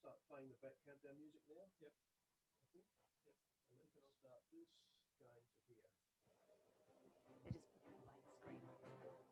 start playing the back countdown music now. Yep. I think. Yep. And then I'll start this going to here. They just put the blank screen up. No, we don't want the countdown.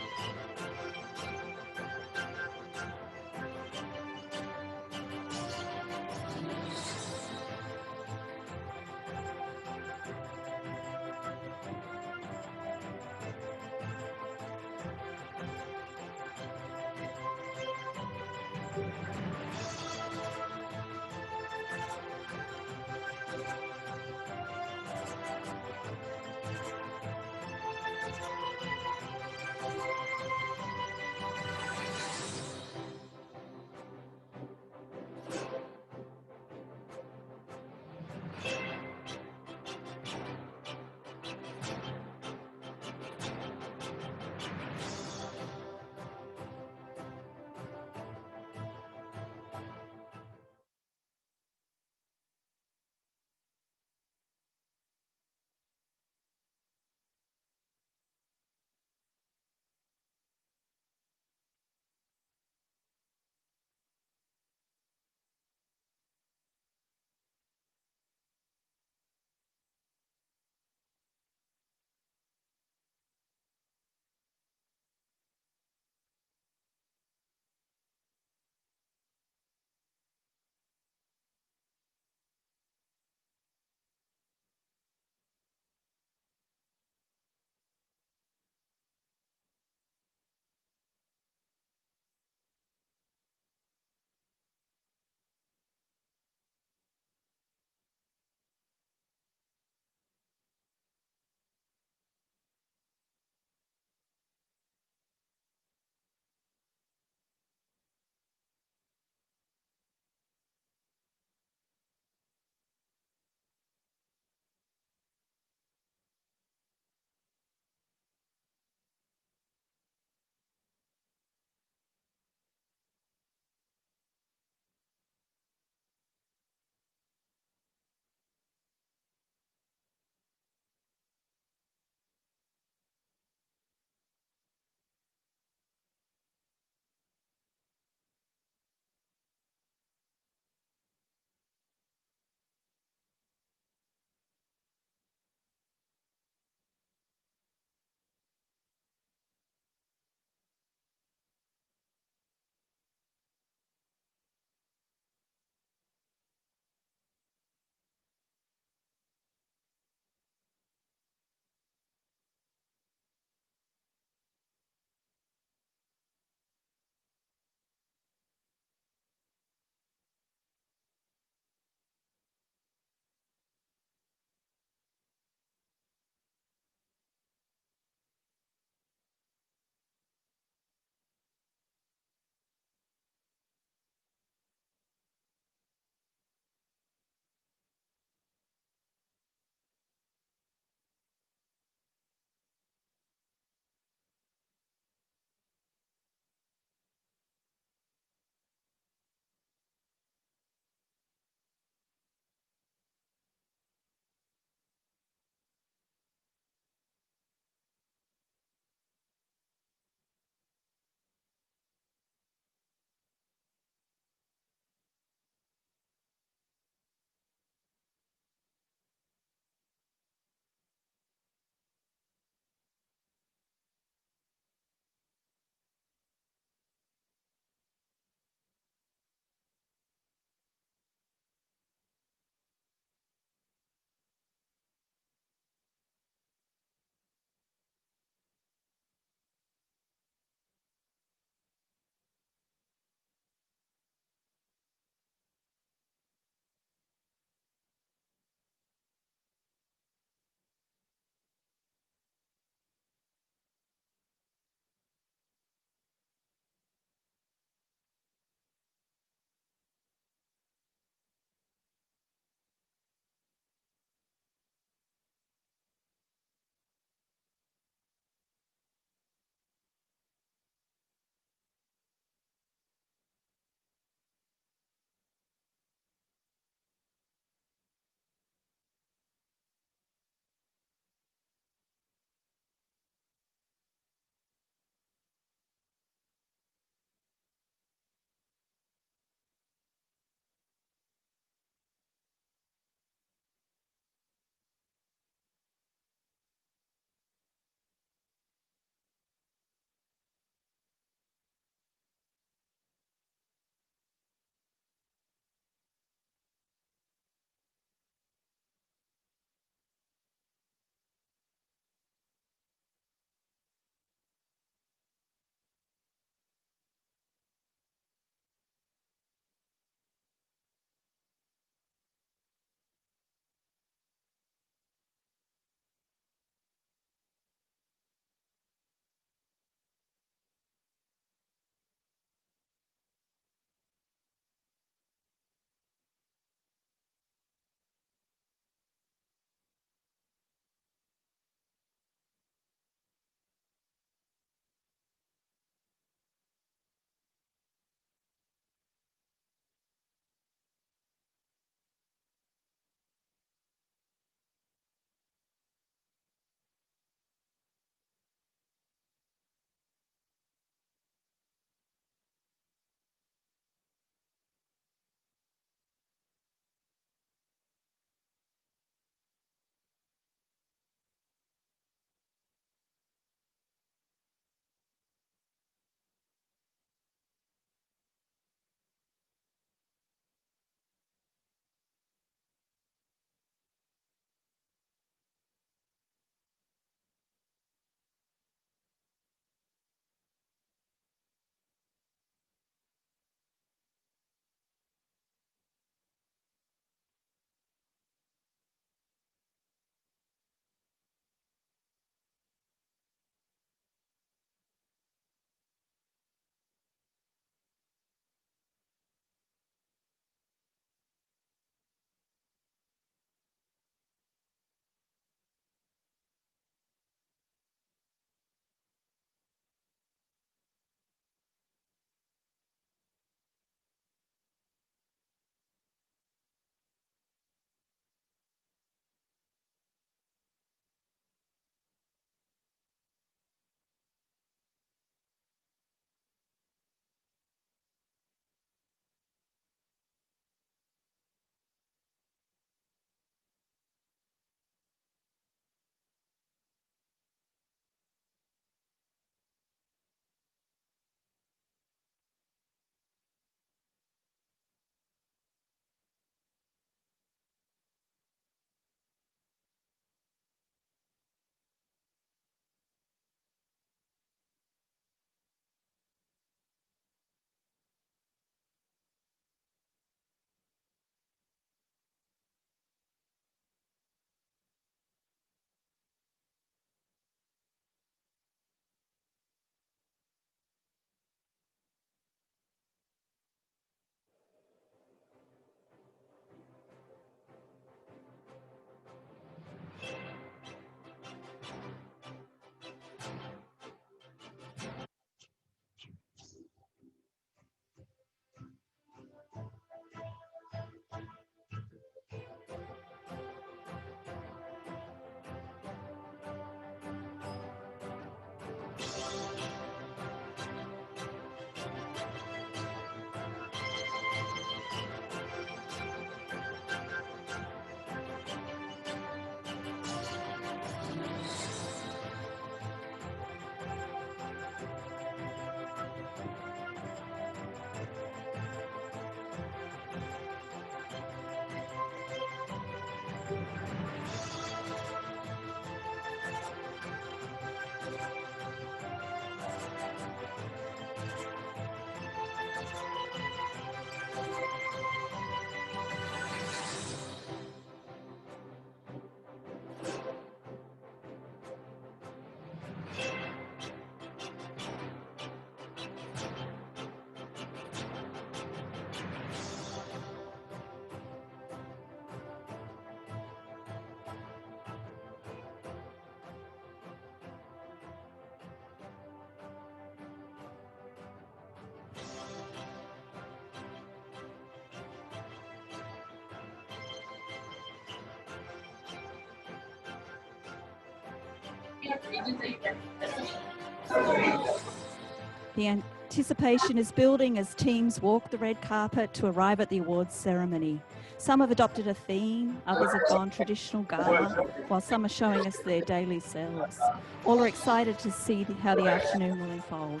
The anticipation is building as teams walk the red carpet to arrive at the awards ceremony. Some have adopted a theme, others have gone traditional gala, while some are showing us their daily selves. All are excited to see how the afternoon will unfold.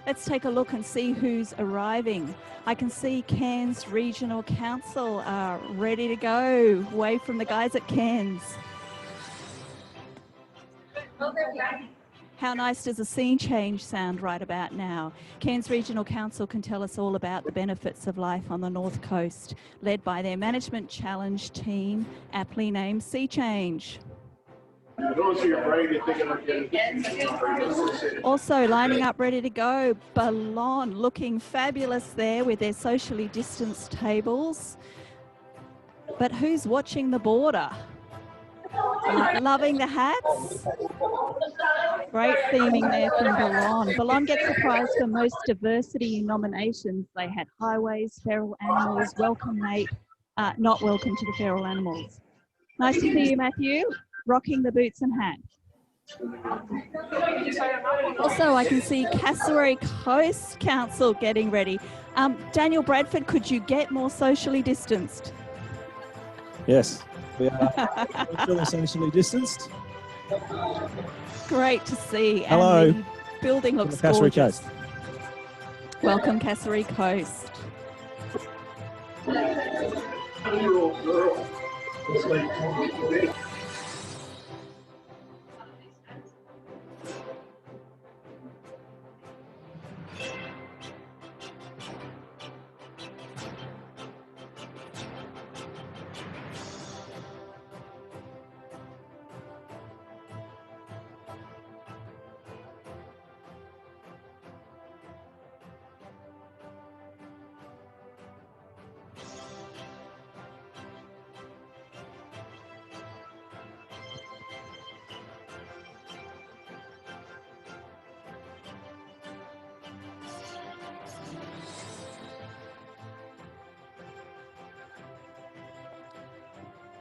Let's take a look and see who's arriving. I can see Cairns Regional Council are ready to go. Wave from the guys at Cairns. How nice does a scene change sound right about now? Cairns Regional Council can tell us all about the benefits of life on the North Coast, led by their Management Challenge team, aptly named Sea Change. Also lining up ready to go, Ballon, looking fabulous there with their socially distanced tables. But who's watching the border? Loving the hats. Great theming there from Ballon. Ballon gets the prize for most diversity nominations. They had highways, feral animals, welcome mate, not welcome to the feral animals. Nice to see you, Matthew, rocking the boots and hat. Also, I can see Cassowary Coast Council getting ready. Daniel Bradford, could you get more socially distanced? Yes, we are feeling socially distanced. Great to see. Hello. And the building looks Cassowary gorgeous. Coast. Welcome, Cassowary Coast.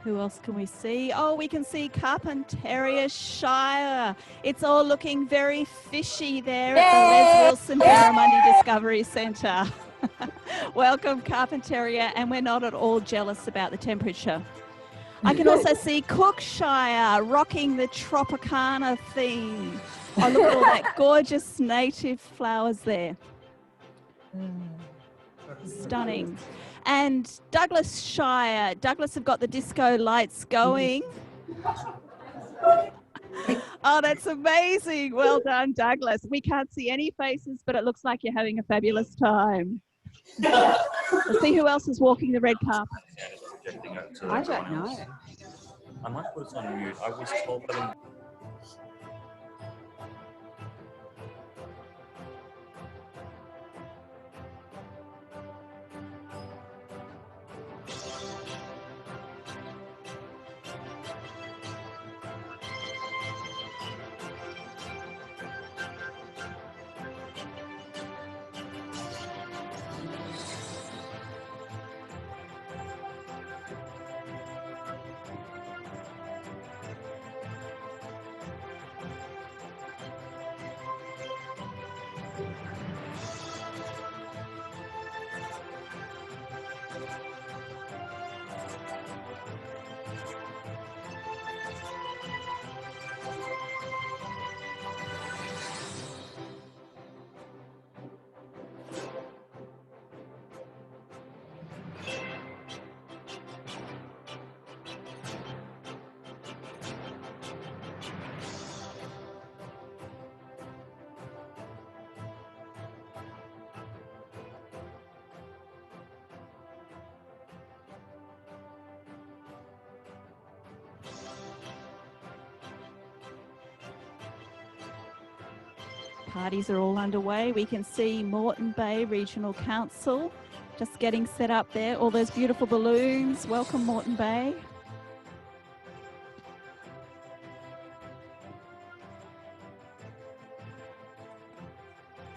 Who else can we see? Oh, we can see Carpentaria Shire. It's all looking very fishy there at the Les Wilson Barramundi Discovery Centre. Welcome, Carpentaria, and we're not at all jealous about the temperature. I can also see Cookshire rocking the Tropicana theme. Oh, look at all that gorgeous native flowers there. Stunning. And Douglas Shire. Douglas have got the disco lights going. Oh, that's amazing. Well done, Douglas. We can't see any faces, but it looks like you're having a fabulous time. Let's see who else is walking the red carpet. I don't know. I might put it on mute. I was told by them. Parties are all underway. We can see Moreton Bay Regional Council just getting set up there. All those beautiful balloons. Welcome, Moreton Bay.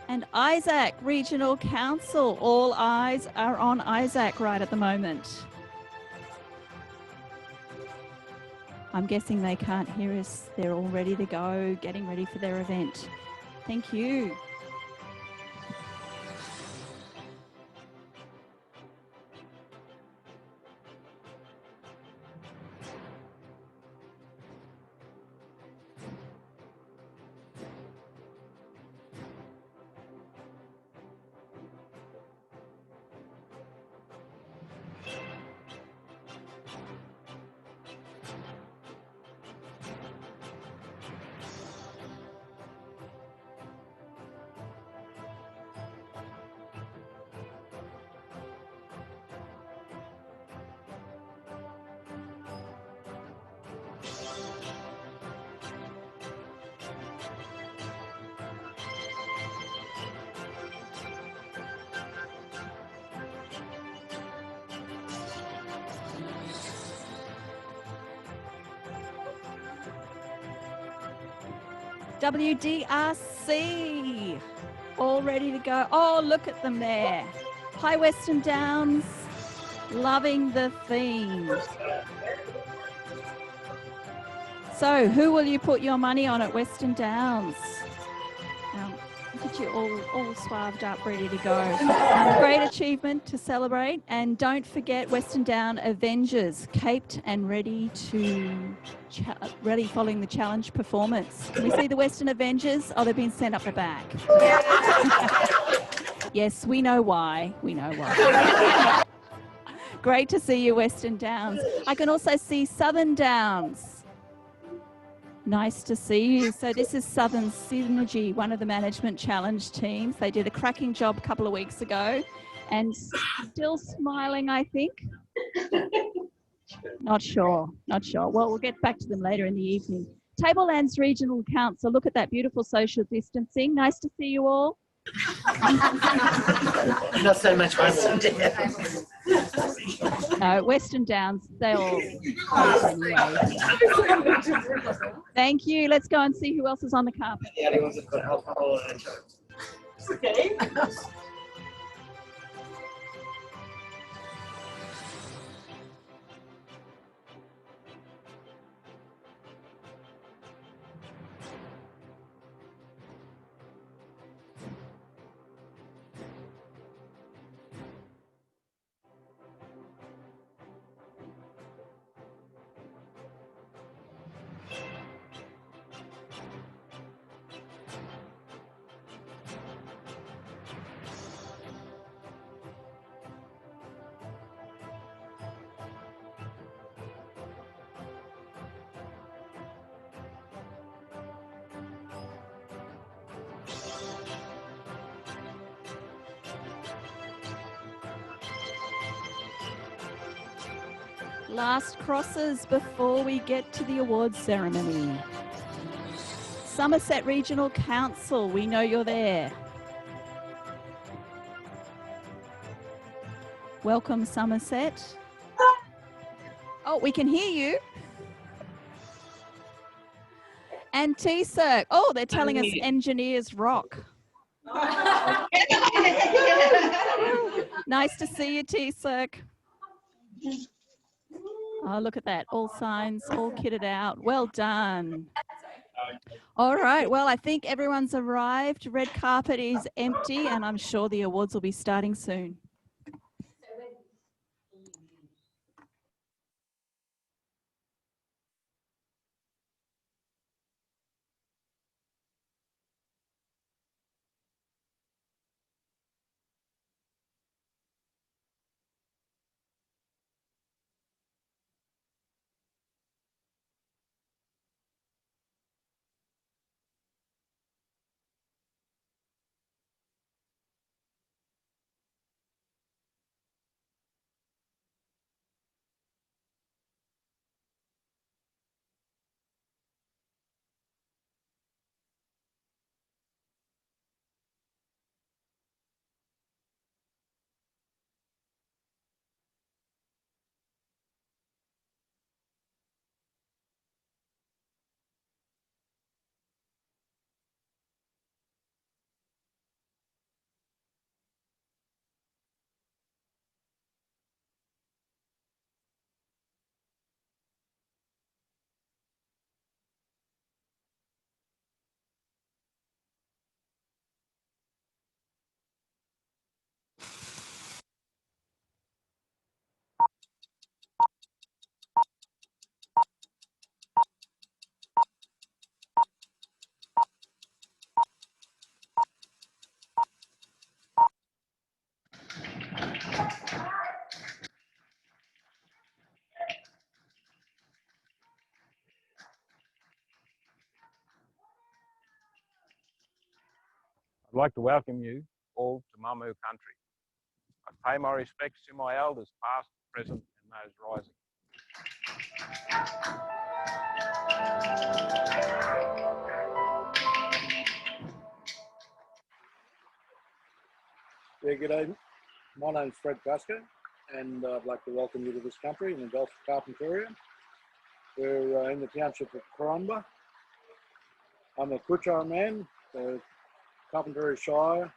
And Isaac Regional Council. All eyes are on Isaac right at the moment. I'm guessing they can't hear us. They're all ready to go, getting ready for their event. Thank you. WDRC, all ready to go. Oh, look at them there. High Western Downs, loving the theme. So who will you put your money on at Western Downs? Look at you all swathed up, ready to go. Great achievement to celebrate. And don't forget Western Down Avengers, caped and ready following the challenge performance. Can we see the Western Avengers? Oh, they've been sent up the back. Yes, we know why. We know why. Great to see you, Western Downs. I can also see Southern Downs. Nice to see you. So this is Southern Synergy, one of the management challenge teams. They did a cracking job a couple of weeks ago and still smiling, I think. Not sure. Well, we'll get back to them later in the evening. Tablelands Regional Council, look at that beautiful social distancing. Nice to see you all. Not so much Western Downs. No, Western Downs, they all anyway. Thank you. Let's go and see who else is on the carpet. The only ones that got alcohol and drugs. Okay. Last crosses before we get to the awards ceremony. Somerset Regional Council, we know you're there. Welcome, Somerset. Oh, we can hear you. And T-Circ. Oh, they're telling us engineers rock. Nice to see you, T-Circ. Oh, look at that. All signs, all kitted out. Well done. All right. Well, I think everyone's arrived. Red carpet is empty, and I'm sure the awards will be starting soon. I'd like to welcome you all to Mamu country. I pay my respects to my elders, past, present, and those rising. Yeah, g'day. My name's Fred Casco, and I'd like to welcome you to this country in the Gulf of Carpentaria. We're in the township of Corumba. I'm a Kuchar man. The Carpentaria Shire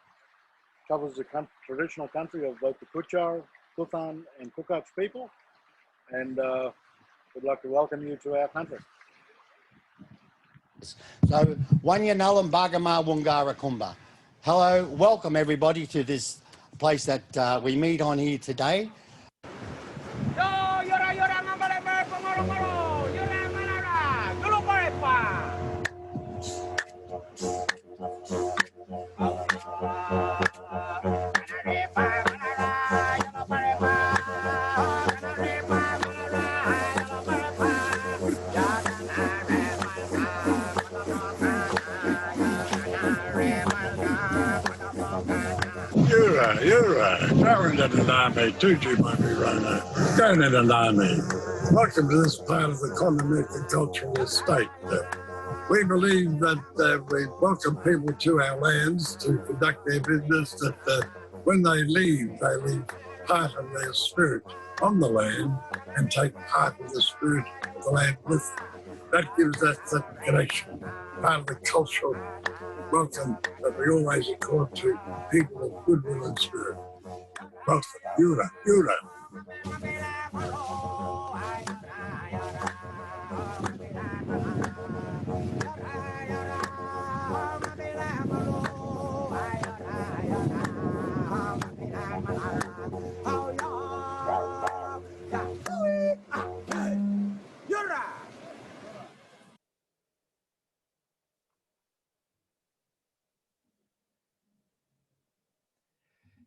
covers the traditional country of both the Kuchar, Kuthan, and Kukach people, and we'd like to welcome you to our country. So, Wanyanullum Bagama Wungara Kumba. Hello, welcome everybody to this place that we meet on here today. Yura, Sharon and Army, Tuju Rona, Going and Army. Welcome to this part of the continent and cultural estate. We believe that we welcome people to our lands to conduct their business, that when they leave part of their spirit on the land and take part of the spirit of the land with them. That gives us that connection, part of the cultural welcome that we always accord to people of goodwill and spirit. Welcome, Yura, Yura.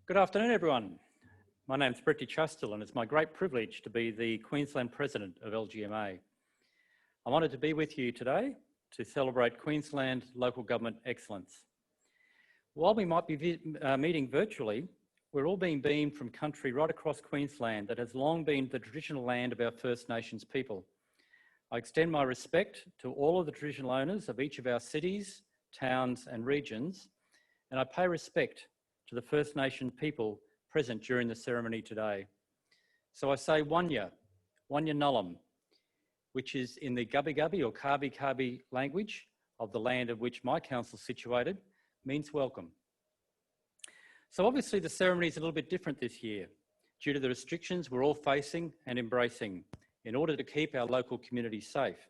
Good afternoon, everyone. My name is Pretty Chustil, and it's my great privilege to be the Queensland President of LGMA. I'm honoured to be with you today to celebrate Queensland local government excellence. While we might be meeting virtually, we're all being beamed from country right across Queensland that has long been the traditional land of our First Nations people. I extend my respect to all of the traditional owners of each of our cities, towns and regions, and I pay respect to the First Nation people present during the ceremony today. So I say Wanyanullum, which is in the Gubbi Gubbi or Kabi Kabi language of the land of which my council is situated, means welcome. So obviously the ceremony is a little bit different this year due to the restrictions we're all facing and embracing in order to keep our local community safe.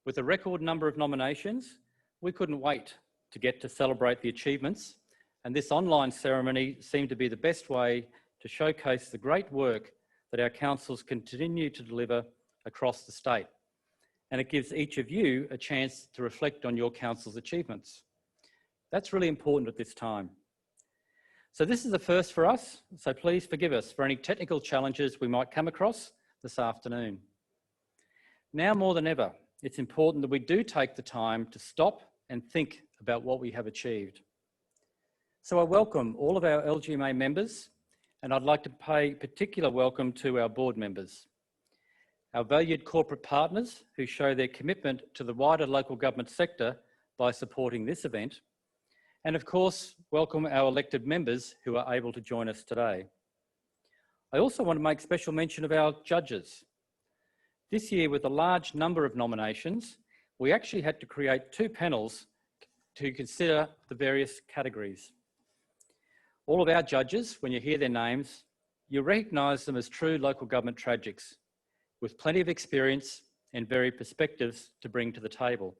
With a record number of nominations, we couldn't wait to get to celebrate the achievements, and this online ceremony seemed to be the best way to showcase the great work that our councils continue to deliver across the state. And it gives each of you a chance to reflect on your council's achievements. That's really important at this time. So this is a first for us, so please forgive us for any technical challenges we might come across this afternoon. Now more than ever, it's important that we do take the time to stop and think about what we have achieved. So I welcome all of our LGMA members, and I'd like to pay particular welcome to our board members, our valued corporate partners who show their commitment to the wider local government sector by supporting this event, and of course, welcome our elected members who are able to join us today. I also want to make special mention of our judges. This year, with a large number of nominations, we actually had to create 2 panels to consider the various categories. All of our judges, when you hear their names, you recognise them as true local government tragics, with plenty of experience and varied perspectives to bring to the table.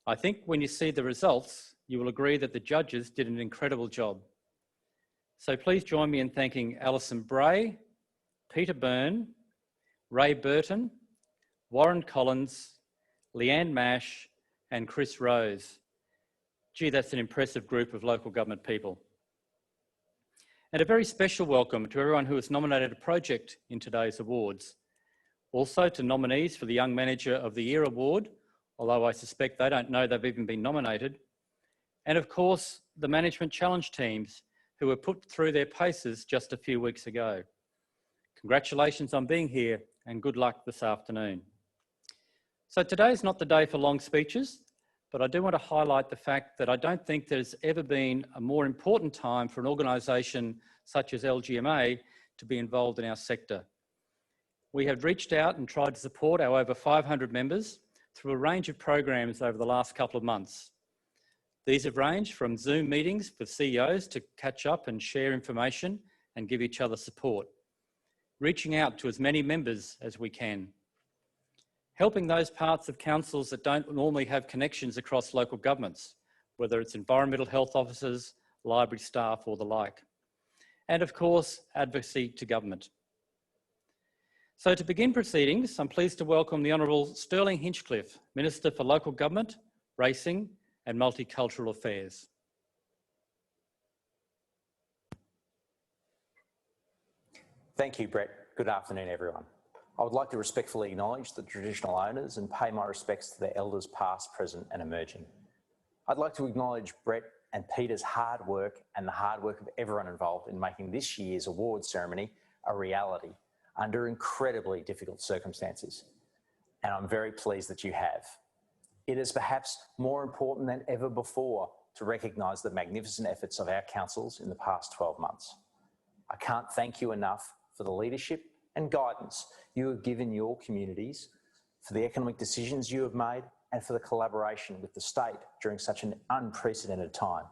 I think when you see the results, you will agree that the judges did an incredible job. So please join me in thanking Alison Bray, Peter Byrne, Ray Burton, Warren Collins, Leanne Mash, and Chris Rose. Gee, that's an impressive group of local government people. And a very special welcome to everyone who has nominated a project in today's awards. Also to nominees for the Young Manager of the Year award, although I suspect they don't know they've even been nominated. And of course, the Management Challenge teams who were put through their paces just a few weeks ago. Congratulations on being here and good luck this afternoon. So today's not the day for long speeches, but I do want to highlight the fact that I don't think there's ever been a more important time for an organisation such as LGMA to be involved in our sector. We have reached out and tried to support our over 500 members through a range of programs over the last couple of months. These have ranged from Zoom meetings for CEOs to catch up and share information and give each other support, reaching out to as many members as we can, helping those parts of councils that don't normally have connections across local governments, whether it's environmental health officers, library staff or the like, and of course, advocacy to government. So to begin proceedings, I'm pleased to welcome the Honourable Sterling Hinchcliffe, Minister for Local Government, Racing and Multicultural Affairs. Thank you, Brett. Good afternoon, everyone. I would like to respectfully acknowledge the traditional owners and pay my respects to their elders past, present and emerging. I'd like to acknowledge Brett and Peter's hard work and the hard work of everyone involved in making this year's awards ceremony a reality under incredibly difficult circumstances. And I'm very pleased that you have. It is perhaps more important than ever before to recognise the magnificent efforts of our councils in the past 12 months. I can't thank you enough for the leadership and guidance you have given your communities, for the economic decisions you have made, and for the collaboration with the state during such an unprecedented time.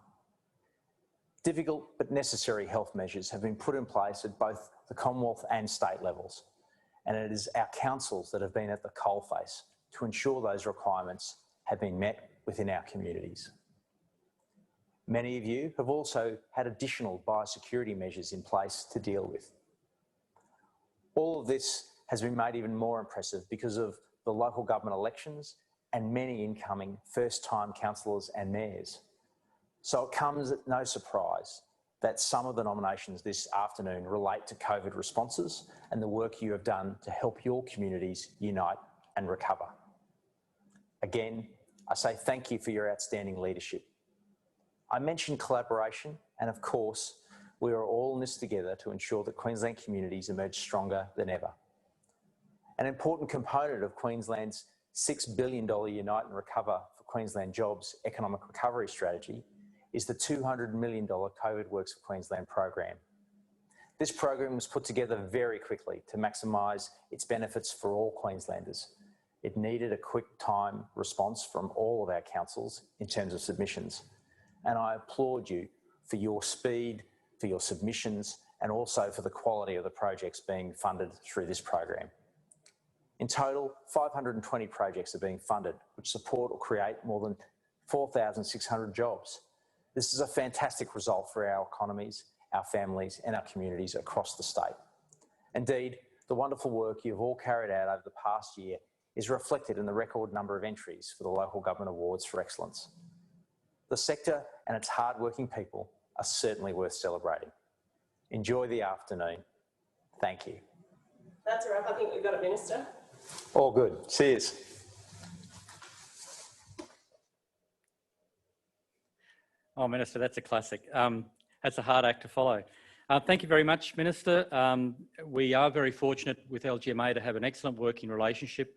Difficult but necessary health measures have been put in place at both the Commonwealth and state levels, and it is our councils that have been at the coalface to ensure those requirements have been met within our communities. Many of you have also had additional biosecurity measures in place to deal with. All of this has been made even more impressive because of the local government elections and many incoming first-time councillors and mayors. So it comes at no surprise that some of the nominations this afternoon relate to COVID responses and the work you have done to help your communities unite and recover. Again, I say thank you for your outstanding leadership. I mentioned collaboration, and of course, we are all in this together to ensure that Queensland communities emerge stronger than ever. An important component of Queensland's $6 billion Unite and Recover for Queensland Jobs economic recovery strategy is the $200 million COVID Works for Queensland program. This program was put together very quickly to maximise its benefits for all Queenslanders. It needed a quick time response from all of our councils in terms of submissions. And I applaud you for your speed, for your submissions, and also for the quality of the projects being funded through this program. In total, 520 projects are being funded, which support or create more than 4,600 jobs. This is a fantastic result for our economies, our families and our communities across the state. Indeed, the wonderful work you've all carried out over the past year is reflected in the record number of entries for the Local Government Awards for Excellence. The sector and its hard-working people are certainly worth celebrating. Enjoy the afternoon. Thank you. That's a wrap. I think we've got a minister. All good. Cheers. Oh, Minister, that's a classic. That's a hard act to follow. Thank you very much, Minister. We are very fortunate with LGMA to have an excellent working relationship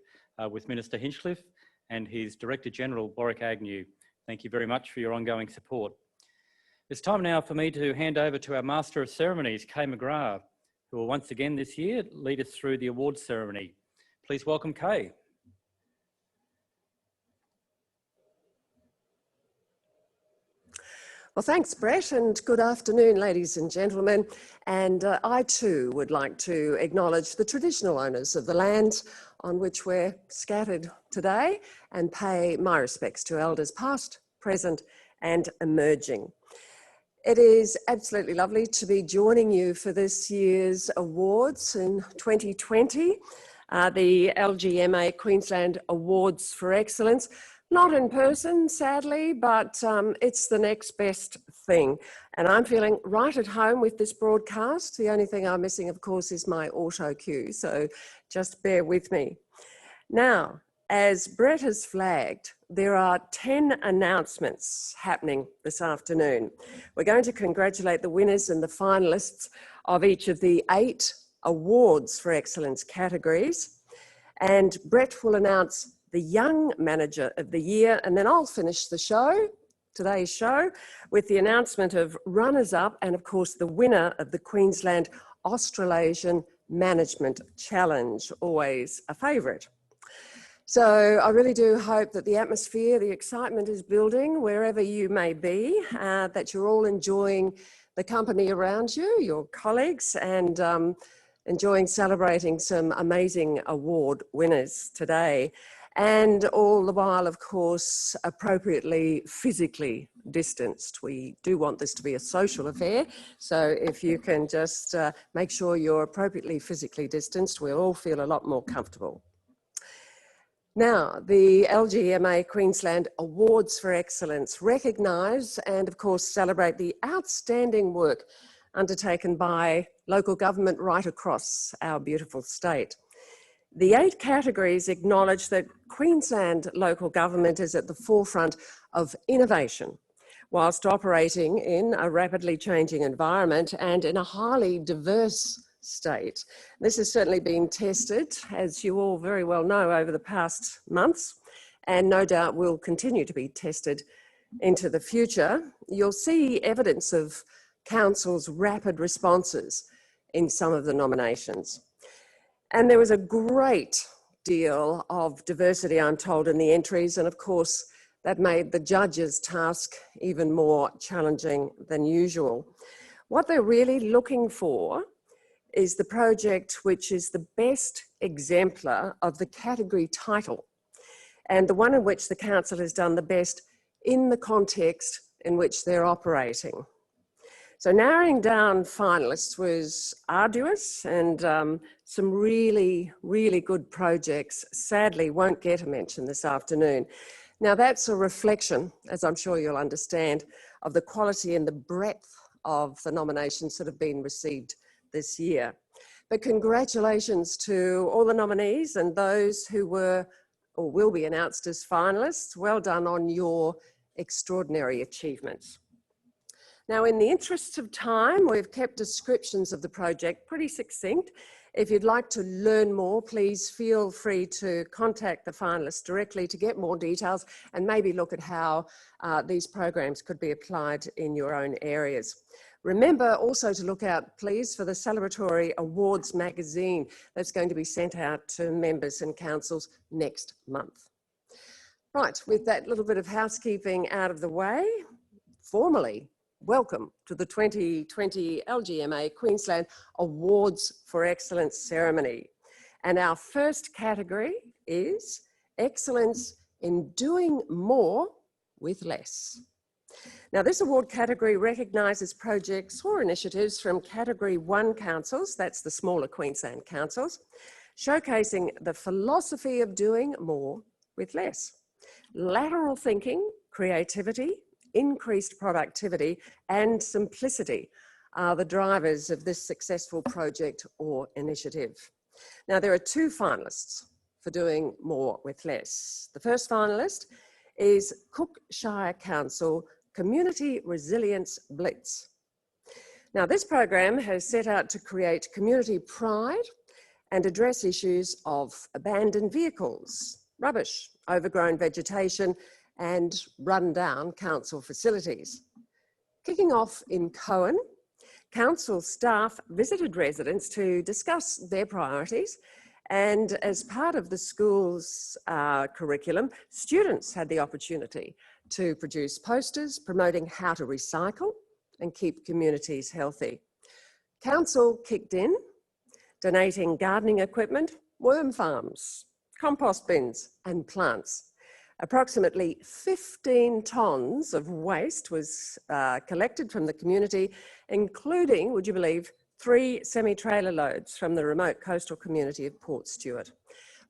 with Minister Hinchcliffe and his Director General, Warwick Agnew. Thank you very much for your ongoing support. It's time now for me to hand over to our Master of Ceremonies, Kay McGrath, who will once again this year lead us through the awards ceremony. Please welcome Kay. Well, thanks, Brett, and good afternoon, ladies and gentlemen. And I too would like to acknowledge the traditional owners of the land on which we're scattered today and pay my respects to elders past, present and emerging. It is absolutely lovely to be joining you for this year's awards in 2020, the LGMA Queensland Awards for Excellence. Not in person, sadly, but it's the next best thing. And I'm feeling right at home with this broadcast. The only thing I'm missing, of course, is my auto cue, so just bear with me. Now, As Brett has flagged, there are 10 announcements happening this afternoon. We're going to congratulate the winners and the finalists of each of the 8 awards for excellence categories. And Brett will announce the Young Manager of the Year, and then I'll finish the show, today's show, with the announcement of runners-up and of course the winner of the Queensland Australasian Management Challenge, always a favourite. So I really do hope that the atmosphere, the excitement is building wherever you may be, that you're all enjoying the company around you, your colleagues, and enjoying celebrating some amazing award winners today. And all the while, of course, appropriately physically distanced. We do want this to be a social affair. So if you can just make sure you're appropriately physically distanced, we'll all feel a lot more comfortable. Now, the LGMA Queensland Awards for Excellence recognise and, of course, celebrate the outstanding work undertaken by local government right across our beautiful state. The 8 categories acknowledge that Queensland local government is at the forefront of innovation, whilst operating in a rapidly changing environment and in a highly diverse state. This has certainly been tested, as you all very well know, over the past months, and no doubt will continue to be tested into the future. You'll see evidence of Council's rapid responses in some of the nominations. And there was a great deal of diversity, I'm told, in the entries, and of course, that made the judges' task even more challenging than usual. What they're really looking for is the project which is the best exemplar of the category title, and the one in which the council has done the best in the context in which they're operating. So narrowing down finalists was arduous, and some really, really good projects sadly won't get a mention this afternoon. Now that's a reflection, as I'm sure you'll understand, of the quality and the breadth of the nominations that have been received this year. But congratulations to all the nominees and those who were or will be announced as finalists. Well done on your extraordinary achievements. Now, in the interest of time, we've kept descriptions of the project pretty succinct. If you'd like to learn more, please feel free to contact the finalists directly to get more details and maybe look at how these programs could be applied in your own areas. Remember also to look out, please, for the celebratory awards magazine that's going to be sent out to members and councils next month. Right, with that little bit of housekeeping out of the way, formally, welcome to the 2020 LGMA Queensland Awards for Excellence ceremony. And our first category is Excellence in Doing More with Less. Now, this award category recognises projects or initiatives from Category 1 councils, that's the smaller Queensland councils, showcasing the philosophy of doing more with less. Lateral thinking, creativity, increased productivity and simplicity are the drivers of this successful project or initiative. Now, there are 2 finalists for doing more with less. The first finalist is Cook Shire Council Community Resilience Blitz. Now, this program has set out to create community pride and address issues of abandoned vehicles, rubbish, overgrown vegetation, and run-down council facilities. Kicking off in Cohen, council staff visited residents to discuss their priorities, and as part of the school's curriculum, students had the opportunity to produce posters promoting how to recycle and keep communities healthy. Council kicked in, donating gardening equipment, worm farms, compost bins and plants. Approximately 15 tonnes of waste was collected from the community, including, would you believe, 3 semi-trailer loads from the remote coastal community of Port Stewart.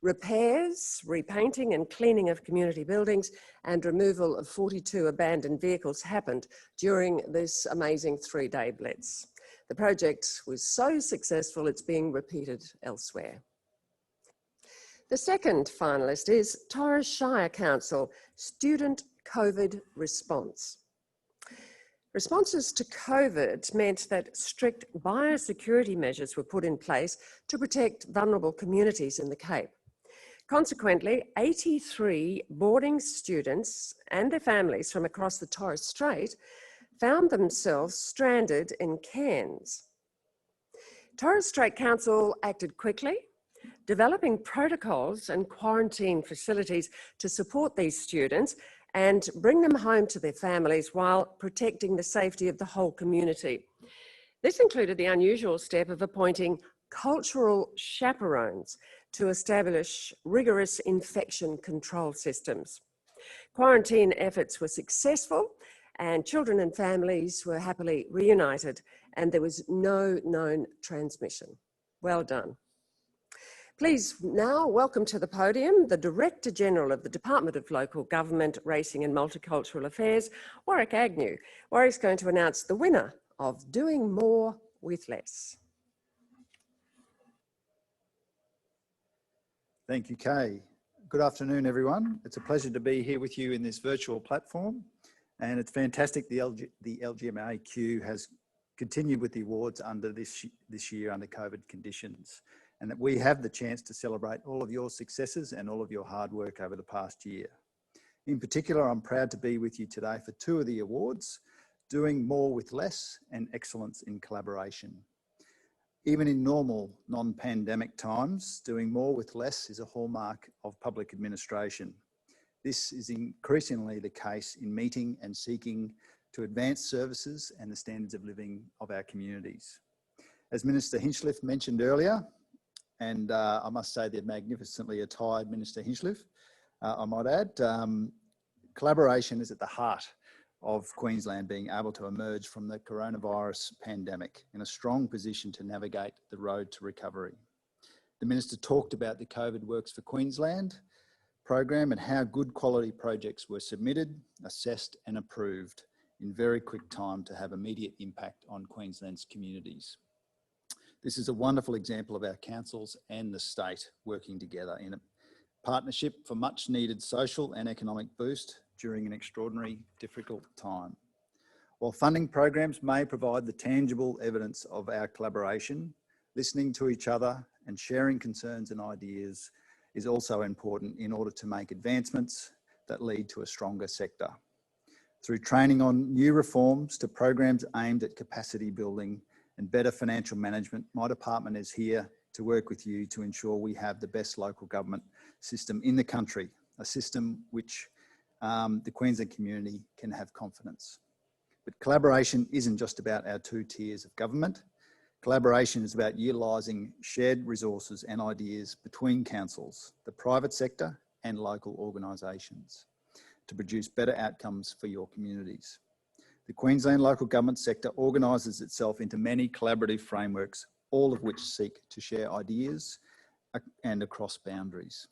Repairs, repainting and cleaning of community buildings and removal of 42 abandoned vehicles happened during this amazing 3-day blitz. The project was so successful it's being repeated elsewhere. The second finalist is Torres Shire Council, Student COVID Response. Responses to COVID meant that strict biosecurity measures were put in place to protect vulnerable communities in the Cape. Consequently, 83 boarding students and their families from across the Torres Strait found themselves stranded in Cairns. Torres Strait Council acted quickly, developing protocols and quarantine facilities to support these students and bring them home to their families while protecting the safety of the whole community. This included the unusual step of appointing cultural chaperones to establish rigorous infection control systems. Quarantine efforts were successful and children and families were happily reunited and there was no known transmission. Well done. Please now welcome to the podium the Director General of the Department of Local Government, Racing and Multicultural Affairs, Warwick Agnew. Warwick's going to announce the winner of Doing More with Less. Thank you, Kay. Good afternoon, everyone. It's a pleasure to be here with you in this virtual platform. And it's fantastic the LGMAQ has continued with the awards under this year under COVID conditions, and that we have the chance to celebrate all of your successes and all of your hard work over the past year. In particular, I'm proud to be with you today for two of the awards, Doing More with Less and Excellence in Collaboration. Even in normal non-pandemic times, doing more with less is a hallmark of public administration. This is increasingly the case in meeting and seeking to advance services and the standards of living of our communities. As Minister Hinchliffe mentioned earlier, and I must say the magnificently attired Minister Hinchliffe, I might add, collaboration is at the heart of Queensland being able to emerge from the coronavirus pandemic in a strong position to navigate the road to recovery. The Minister talked about the COVID Works for Queensland program and how good quality projects were submitted, assessed and approved in very quick time to have immediate impact on Queensland's communities. This is a wonderful example of our councils and the state working together in a partnership for much needed social and economic boost during an extraordinary, difficult time. While funding programs may provide the tangible evidence of our collaboration, listening to each other and sharing concerns and ideas is also important in order to make advancements that lead to a stronger sector. Through training on new reforms to programs aimed at capacity building and better financial management, my department is here to work with you to ensure we have the best local government system in the country, a system which the Queensland community can have confidence. But collaboration isn't just about our two tiers of government. Collaboration is about utilising shared resources and ideas between councils, the private sector and local organisations to produce better outcomes for your communities. The Queensland local government sector organises itself into many collaborative frameworks, all of which seek to share ideas and across boundaries.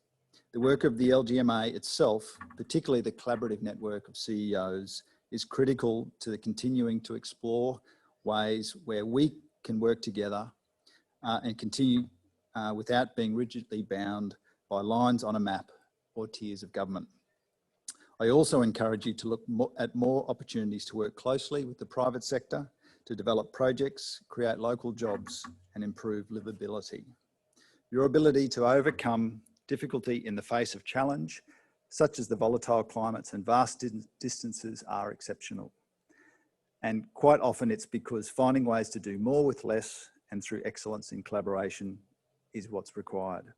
The work of the LGMA itself, particularly the collaborative network of CEOs, is critical to the continuing to explore ways where we can work together and continue without being rigidly bound by lines on a map or tiers of government. I also encourage you to look at more opportunities to work closely with the private sector to develop projects, create local jobs and improve livability. Your ability to overcome difficulty in the face of challenge, such as the volatile climates and vast distances, are exceptional. And quite often it's because finding ways to do more with less and through excellence in collaboration is what's required.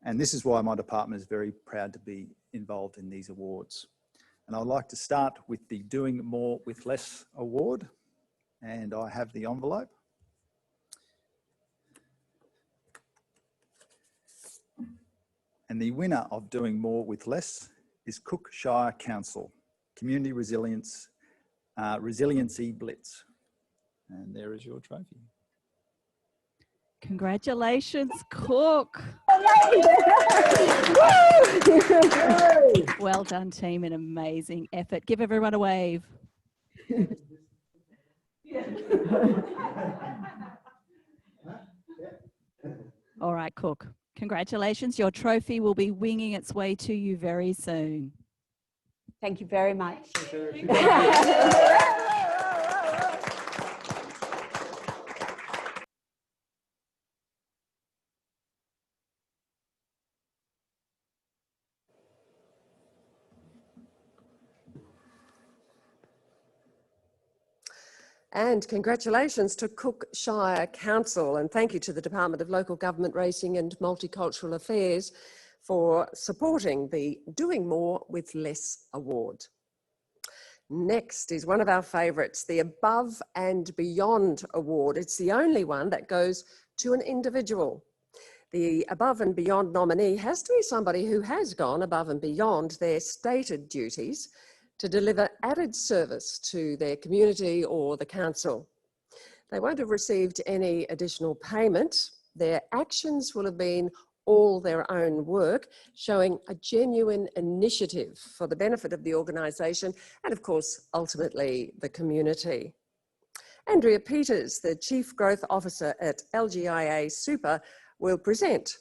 And this is why my department is very proud to be involved in these awards. And I'd like to start with the Doing More with Less award. And I have the envelope. And the winner of Doing More with Less is Cook Shire Council, Community Resiliency Blitz. And there is your trophy. Congratulations, Cook. Well done, team, an amazing effort. Give everyone a wave. All right, Cook. Congratulations, your trophy will be winging its way to you very soon. Thank you very much. And congratulations to Cook Shire Council, and thank you to the Department of Local Government Racing and Multicultural Affairs for supporting the Doing More with Less award. Next is one of our favourites, the Above and Beyond award. It's the only one that goes to an individual. The Above and Beyond nominee has to be somebody who has gone above and beyond their stated duties to deliver added service to their community or the council. They won't have received any additional payment. Their actions will have been all their own work, showing a genuine initiative for the benefit of the organisation and, of course, ultimately the community. Andrea Peters, the Chief Growth Officer at LGIA Super, will present.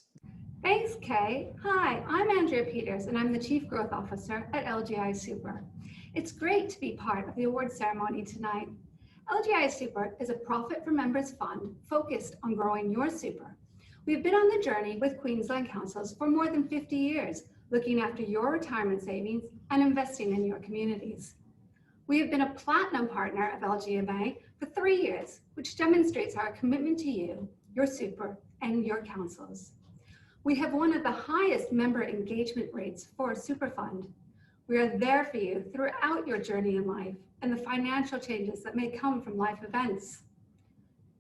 Thanks, Kay. Hi, I'm Andrea Peters, and I'm the Chief Growth Officer at LGI Super. It's great to be part of the award ceremony tonight. LGI Super is a profit for members fund focused on growing your super. We've been on the journey with Queensland councils for more than 50 years, looking after your retirement savings and investing in your communities. We have been a platinum partner of LGMA for 3 years, which demonstrates our commitment to you, your super, and your councils. We have one of the highest member engagement rates for a super fund. We are there for you throughout your journey in life and the financial changes that may come from life events.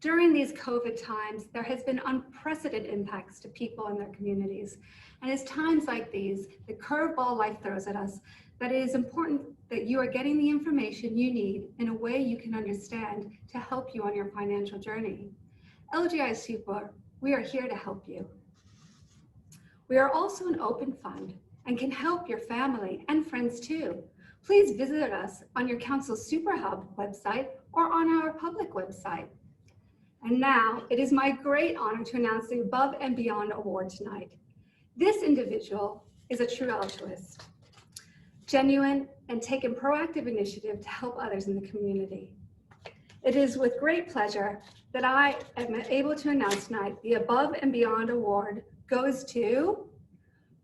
During these COVID times, there has been unprecedented impacts to people and their communities. And it's times like these, the curveball life throws at us, that it is important that you are getting the information you need in a way you can understand to help you on your financial journey. LGI Super, we are here to help you. We are also an open fund and can help your family and friends too. Please visit us on your Council's Super Hub website or on our public website. And now it is my great honor to announce the Above and Beyond Award tonight. This individual is a true altruist, genuine and taking proactive initiative to help others in the community. It is with great pleasure that I am able to announce tonight the Above and Beyond Award goes to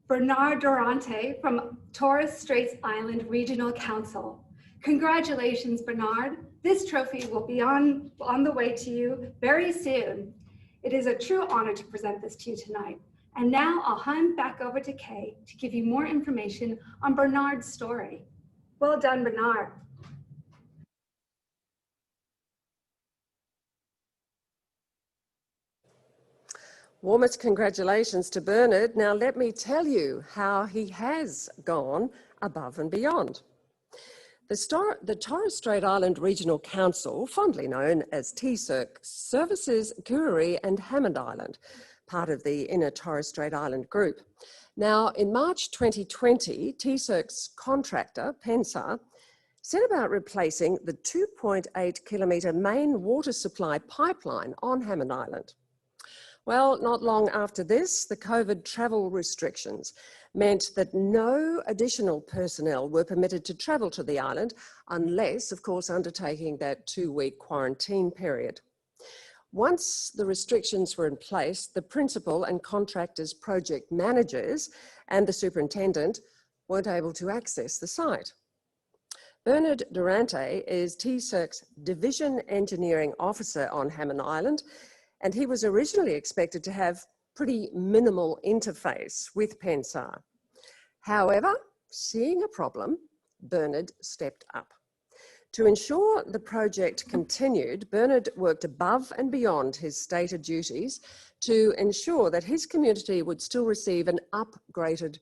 Bernard Durante from Torres Straits Island Regional Council. Congratulations, Bernard. This trophy will be on the way to you very soon. It is a true honor to present this to you tonight. And now I'll hand back over to Kay to give you more information on Bernard's story. Well done, Bernard. Warmest congratulations to Bernard. Now let me tell you how he has gone above and beyond. The Torres Strait Island Regional Council, fondly known as TSIRC, services Kurri and Hammond Island, part of the Inner Torres Strait Island group. Now, in March 2020, TSIRC's contractor, Pensar, set about replacing the 2.8 kilometre main water supply pipeline on Hammond Island. Well, not long after this, the COVID travel restrictions meant that no additional personnel were permitted to travel to the island unless, of course, undertaking that 2-week quarantine period. Once the restrictions were in place, the principal and contractors' project managers and the superintendent weren't able to access the site. Bernard Durante is TSIRC's Division Engineering Officer on Hammond Island, and he was originally expected to have pretty minimal interface with Pensar. However, seeing a problem, Bernard stepped up. To ensure the project continued, Bernard worked above and beyond his stated duties to ensure that his community would still receive an upgraded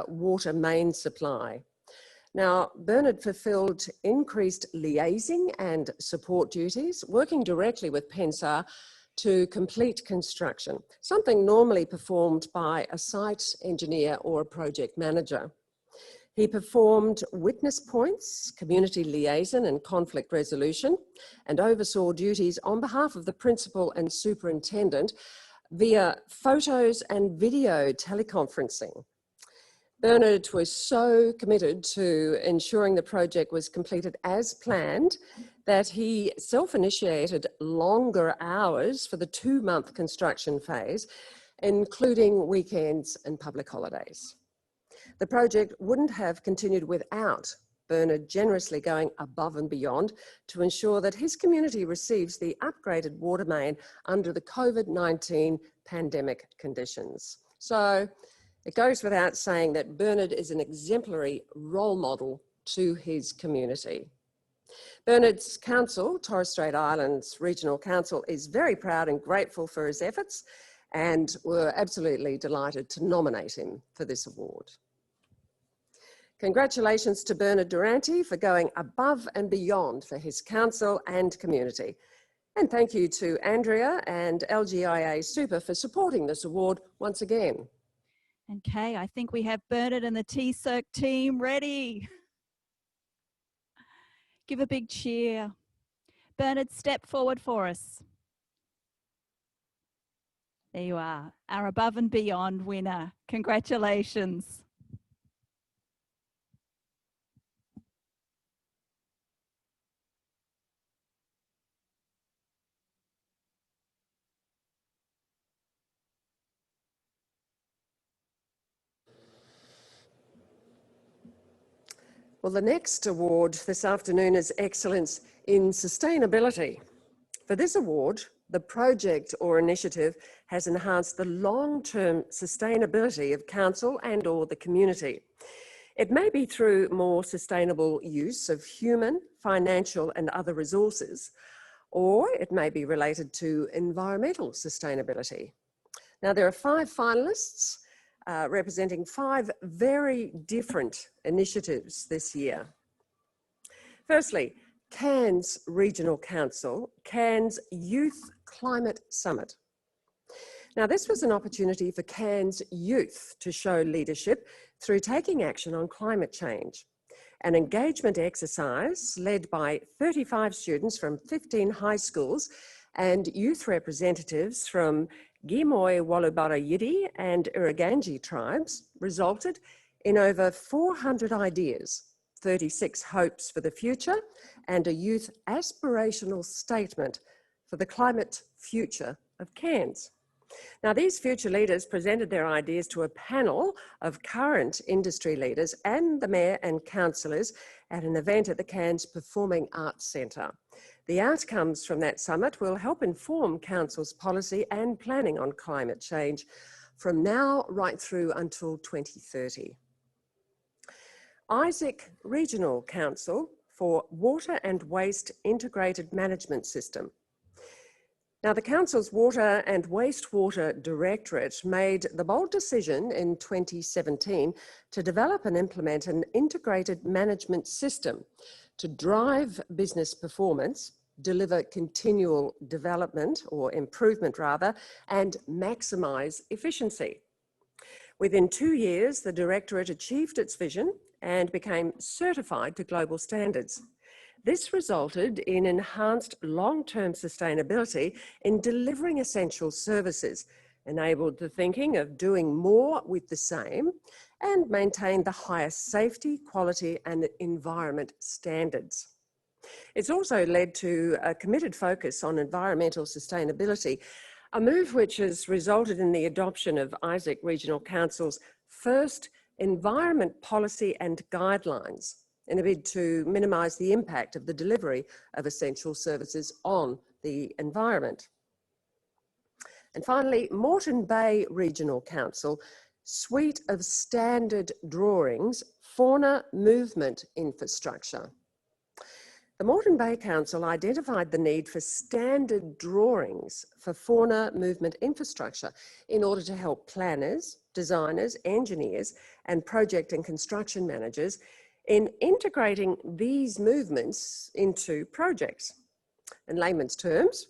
water main supply. Now, Bernard fulfilled increased liaising and support duties, working directly with Pensar to complete construction, something normally performed by a site engineer or a project manager. He performed witness points, community liaison and conflict resolution, and oversaw duties on behalf of the principal and superintendent via photos and video teleconferencing. Bernard was so committed to ensuring the project was completed as planned that he self-initiated longer hours for the 2-month construction phase, including weekends and public holidays. The project wouldn't have continued without Bernard generously going above and beyond to ensure that his community receives the upgraded water main under the COVID-19 pandemic conditions. So it goes without saying that Bernard is an exemplary role model to his community. Bernard's council, Torres Strait Islands Regional Council, is very proud and grateful for his efforts and were absolutely delighted to nominate him for this award. Congratulations to Bernard Durante for going above and beyond for his council and community. And thank you to Andrea and LGIA Super for supporting this award once again. Okay, I think we have Bernard and the TCirc team ready. Give a big cheer. Bernard, step forward for us. There you are, our above and beyond winner. Congratulations. Well, the next award this afternoon is Excellence in Sustainability. For this award, the project or initiative has enhanced the long-term sustainability of council and/or the community. It may be through more sustainable use of human, financial and other resources, or it may be related to environmental sustainability. Now, there are 5 finalists representing 5 very different initiatives this year. Firstly, Cairns Regional Council, Cairns Youth Climate Summit. Now, this was an opportunity for Cairns youth to show leadership through taking action on climate change. An engagement exercise led by 35 students from 15 high schools and youth representatives from Gimoy Walubara Yidi and Irraganji tribes resulted in over 400 ideas, 36 hopes for the future, and a youth aspirational statement for the climate future of Cairns. Now, these future leaders presented their ideas to a panel of current industry leaders and the mayor and councillors at an event at the Cairns Performing Arts Centre. The outcomes from that summit will help inform council's policy and planning on climate change from now right through until 2030. Isaac Regional Council for Water and Waste Integrated Management System. Now, the Council's Water and Wastewater Directorate made the bold decision in 2017 to develop and implement an integrated management system to drive business performance, deliver continual development or improvement rather, and maximise efficiency. Within 2 years, the Directorate achieved its vision and became certified to global standards. This resulted in enhanced long-term sustainability in delivering essential services, enabled the thinking of doing more with the same, and maintained the highest safety, quality and environment standards. It's also led to a committed focus on environmental sustainability, a move which has resulted in the adoption of Isaac Regional Council's first environment policy and guidelines in a bid to minimise the impact of the delivery of essential services on the environment. And finally, Moreton Bay Regional Council, Suite of Standard Drawings, Fauna Movement Infrastructure. The Moreton Bay Council identified the need for standard drawings for fauna movement infrastructure in order to help planners, designers, engineers, and project and construction managers in integrating these movements into projects. In layman's terms,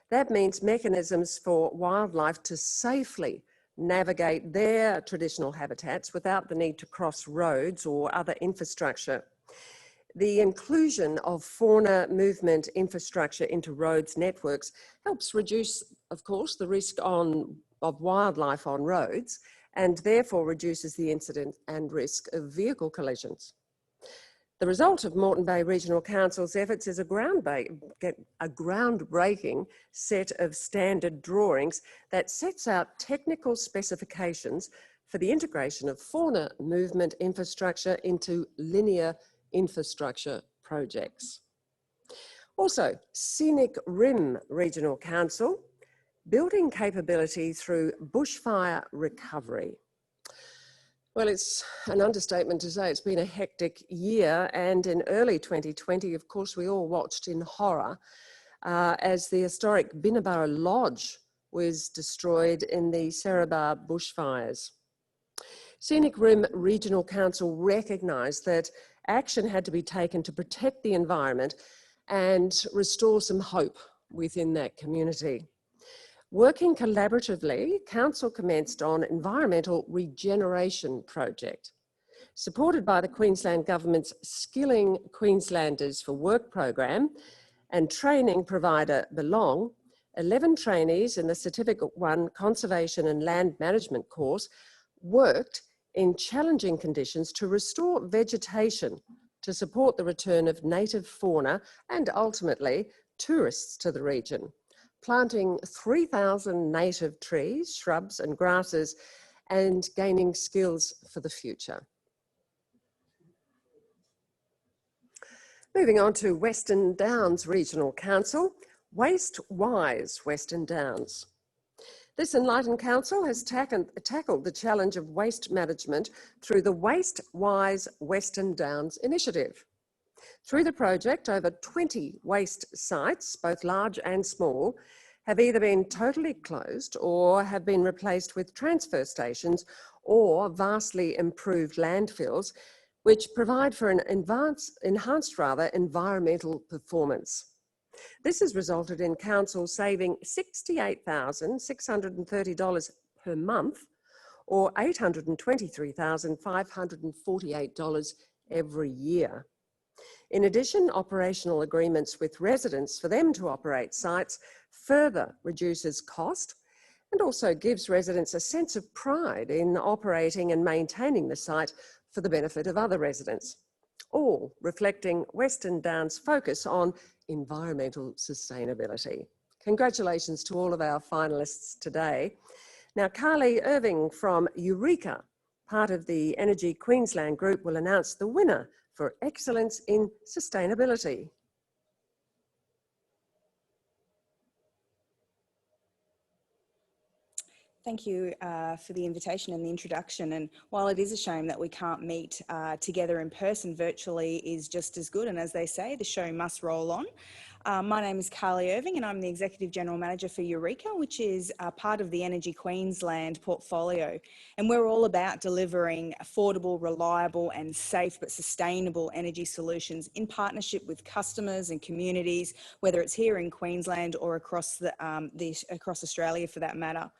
that means mechanisms for wildlife to safely navigate their traditional habitats without the need to cross roads or other infrastructure. The inclusion of fauna movement infrastructure into roads networks helps reduce of course, the risk of wildlife on roads, and therefore reduces the incident and risk of vehicle collisions. The result of Moreton Bay Regional Council's efforts is a groundbreaking set of standard drawings that sets out technical specifications for the integration of fauna movement infrastructure into linear infrastructure projects. Also, Scenic Rim Regional Council, building capability through bushfire recovery. Well, it's an understatement to say it's been a hectic year, and in early 2020, of course, we all watched in horror as the historic Binnaburra Lodge was destroyed in the Serrabar bushfires. Scenic Rim Regional Council recognised that action had to be taken to protect the environment and restore some hope within that community. Working collaboratively, Council commenced on environmental regeneration project. Supported by the Queensland Government's Skilling Queenslanders for Work program and training provider Belong, 11 trainees in the Certificate 1 Conservation and Land Management course worked in challenging conditions to restore vegetation to support the return of native fauna and ultimately tourists to the region, planting 3,000 native trees, shrubs and grasses and gaining skills for the future. Moving on to Western Downs Regional Council, Waste Wise Western Downs. This enlightened council has tackled the challenge of waste management through the Waste Wise Western Downs initiative. Through the project, over 20 waste sites, both large and small, have either been totally closed or have been replaced with transfer stations or vastly improved landfills, which provide for an enhanced environmental performance. This has resulted in council saving $68,630 per month, or $823,548 every year. In addition, operational agreements with residents for them to operate sites further reduces cost and also gives residents a sense of pride in operating and maintaining the site for the benefit of other residents, all reflecting Western Downs' focus on environmental sustainability. Congratulations to all of our finalists today. Now, Carly Irving from Eureka, part of the Energy Queensland group, will announce the winner for excellence in sustainability. Thank you for the invitation and the introduction. And while it is a shame that we can't meet together in person, virtually is just as good. And as they say, the show must roll on. My name is Carly Irving and I'm the Executive General Manager for Eureka, which is part of the Energy Queensland portfolio. And we're all about delivering affordable, reliable and safe but sustainable energy solutions in partnership with customers and communities, whether it's here in Queensland or across Australia for that matter.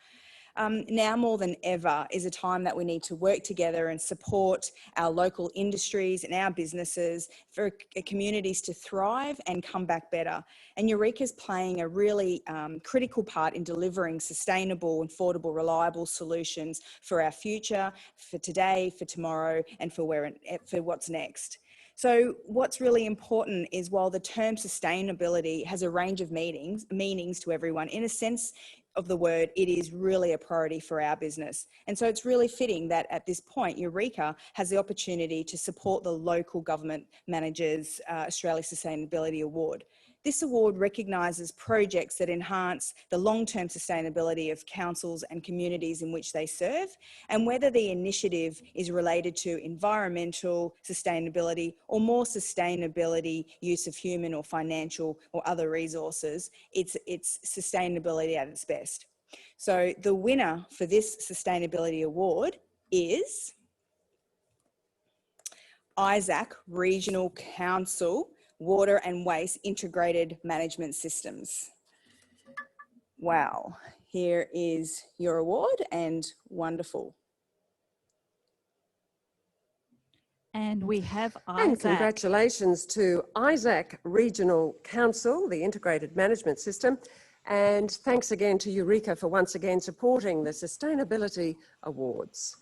Now more than ever is a time that we need to work together and support our local industries and our businesses for communities to thrive and come back better. And Eureka is playing a really critical part in delivering sustainable, affordable, reliable solutions for our future, for today, for tomorrow, and for what's next. So what's really important is while the term sustainability has a range of meanings to everyone, in a sense of the word, it is really a priority for our business. And so it's really fitting that at this point, Eureka has the opportunity to support the Local Government Managers Australia Sustainability Award. This award recognises projects that enhance the long-term sustainability of councils and communities in which they serve, and whether the initiative is related to environmental sustainability or more sustainability, use of human or financial or other resources, it's sustainability at its best. So the winner for this sustainability award is Isaac Regional Council Water and Waste Integrated Management Systems. Wow, here is your award and wonderful. And we have And Isaac. congratulations to Isaac Regional Council, the Integrated Management System, And thanks again to Eureka for once again supporting the Sustainability Awards.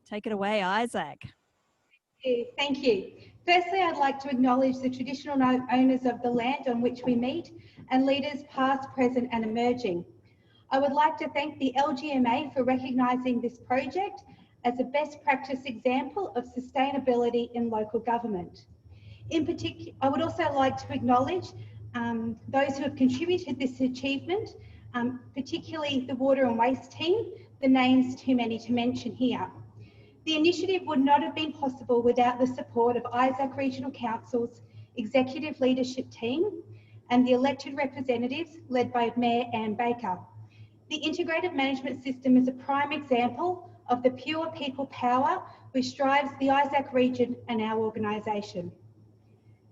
Take it away, Isaac. Thank you. Firstly, I'd like to acknowledge the traditional owners of the land on which we meet and leaders past, present and emerging. I would like to thank the LGMA for recognising this project as a best practice example of sustainability in local government. In particular, I would also like to acknowledge those who have contributed this achievement, particularly the Water and Waste team, the names too many to mention here. The initiative would not have been possible without the support of Isaac Regional Council's executive leadership team and the elected representatives led by Mayor Anne Baker. The integrated management system is a prime example of the pure people power which drives the Isaac region and our organisation.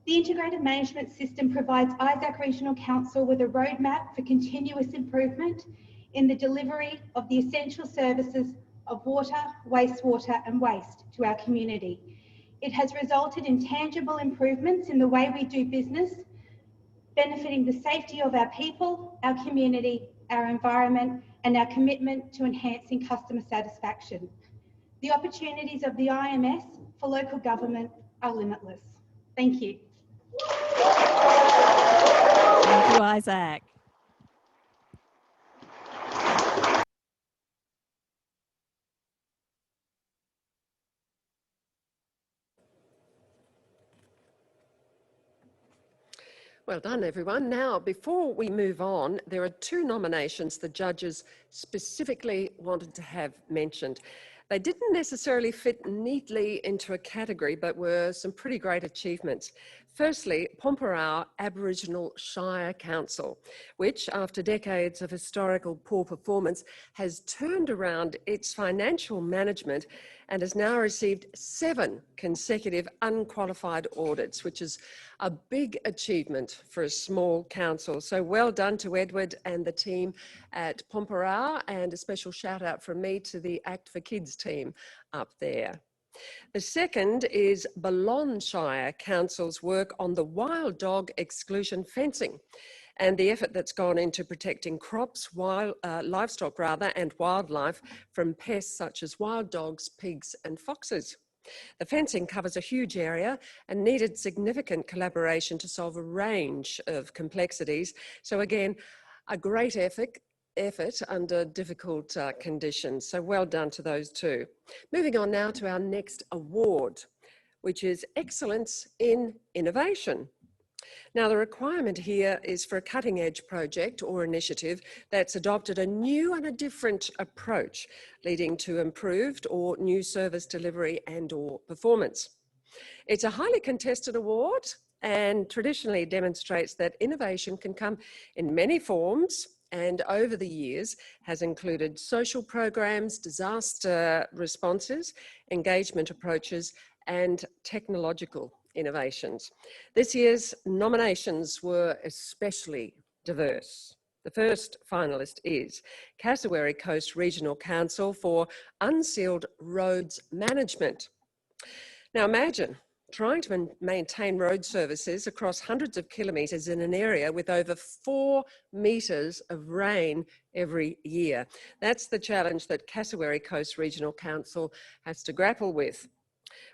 The integrated management system provides Isaac Regional Council with a roadmap for continuous improvement in the delivery of the essential services of water, wastewater and waste to our community. It has resulted in tangible improvements in the way we do business, benefiting the safety of our people, our community, our environment and our commitment to enhancing customer satisfaction. The opportunities of the IMS for local government are limitless. Thank you. Thank you, Isaac. Well done, everyone. Now, before we move on, there are two nominations the judges specifically wanted to have mentioned. They didn't necessarily fit neatly into a category, but were some pretty great achievements. Firstly, Pomperau Aboriginal Shire Council, which, after decades of historical poor performance, has turned around its financial management and has now received 7 consecutive unqualified audits, which is a big achievement for a small council. So well done to Edward and the team at Pomperau, and a special shout out from me to the Act for Kids team up there. The second is Balonne Shire Council's work on the wild dog exclusion fencing and the effort that's gone into protecting crops, livestock and wildlife from pests such as wild dogs, pigs and foxes. The fencing covers a huge area and needed significant collaboration to solve a range of complexities. So again, a great effort under difficult conditions. So well done to those two. Moving on now to our next award, which is Excellence in Innovation. Now, the requirement here is for a cutting-edge project or initiative that's adopted a new and a different approach, leading to improved or new service delivery and or performance. It's a highly contested award and traditionally demonstrates that innovation can come in many forms, and over the years has included social programs, disaster responses, engagement approaches, and technological innovations. This year's nominations were especially diverse. The first finalist is Cassowary Coast Regional Council for Unsealed Roads Management. Now imagine trying to maintain road services across hundreds of kilometres in an area with over 4 metres of rain every year. That's the challenge that Cassowary Coast Regional Council has to grapple with.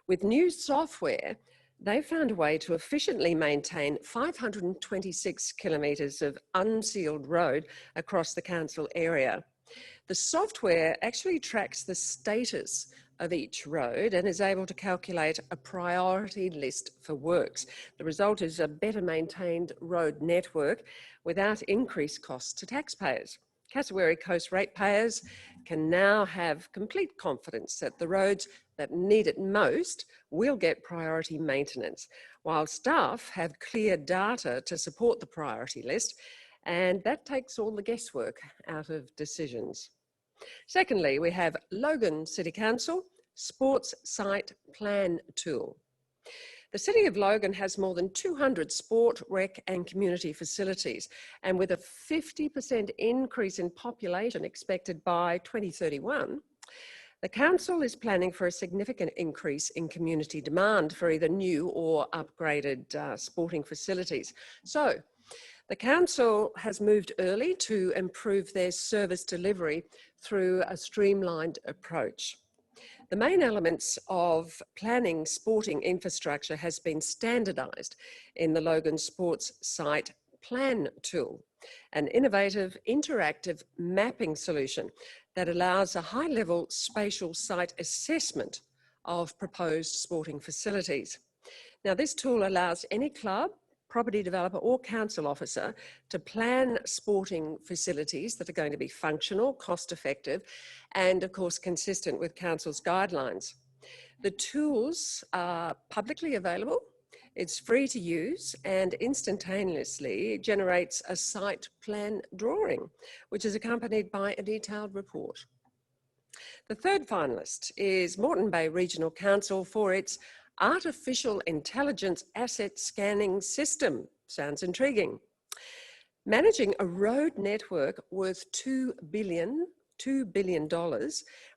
With new software, they found a way to efficiently maintain 526 kilometres of unsealed road across the council area. The software actually tracks the status of each road and is able to calculate a priority list for works. The result is a better maintained road network without increased costs to taxpayers. Cassowary Coast ratepayers can now have complete confidence that the roads that need it most will get priority maintenance, while staff have clear data to support the priority list, and that takes all the guesswork out of decisions. Secondly, we have Logan City Council Sports Site Plan Tool. The City of Logan has more than 200 sport, rec and community facilities, and with a 50% increase in population expected by 2031, the council is planning for a significant increase in community demand for either new or upgraded sporting facilities. So The Council has moved early to improve their service delivery through a streamlined approach. The main elements of planning sporting infrastructure has been standardised in the Logan Sports Site Plan tool, an innovative interactive mapping solution that allows a high-level spatial site assessment of proposed sporting facilities. Now, this tool allows any club, property developer or council officer to plan sporting facilities that are going to be functional, cost-effective, and of course consistent with council's guidelines. The tools are publicly available, it's free to use, and instantaneously generates a site plan drawing, which is accompanied by a detailed report. The third finalist is Moreton Bay Regional Council for its Artificial Intelligence Asset Scanning System. Sounds intriguing. Managing a road network worth $2 billion,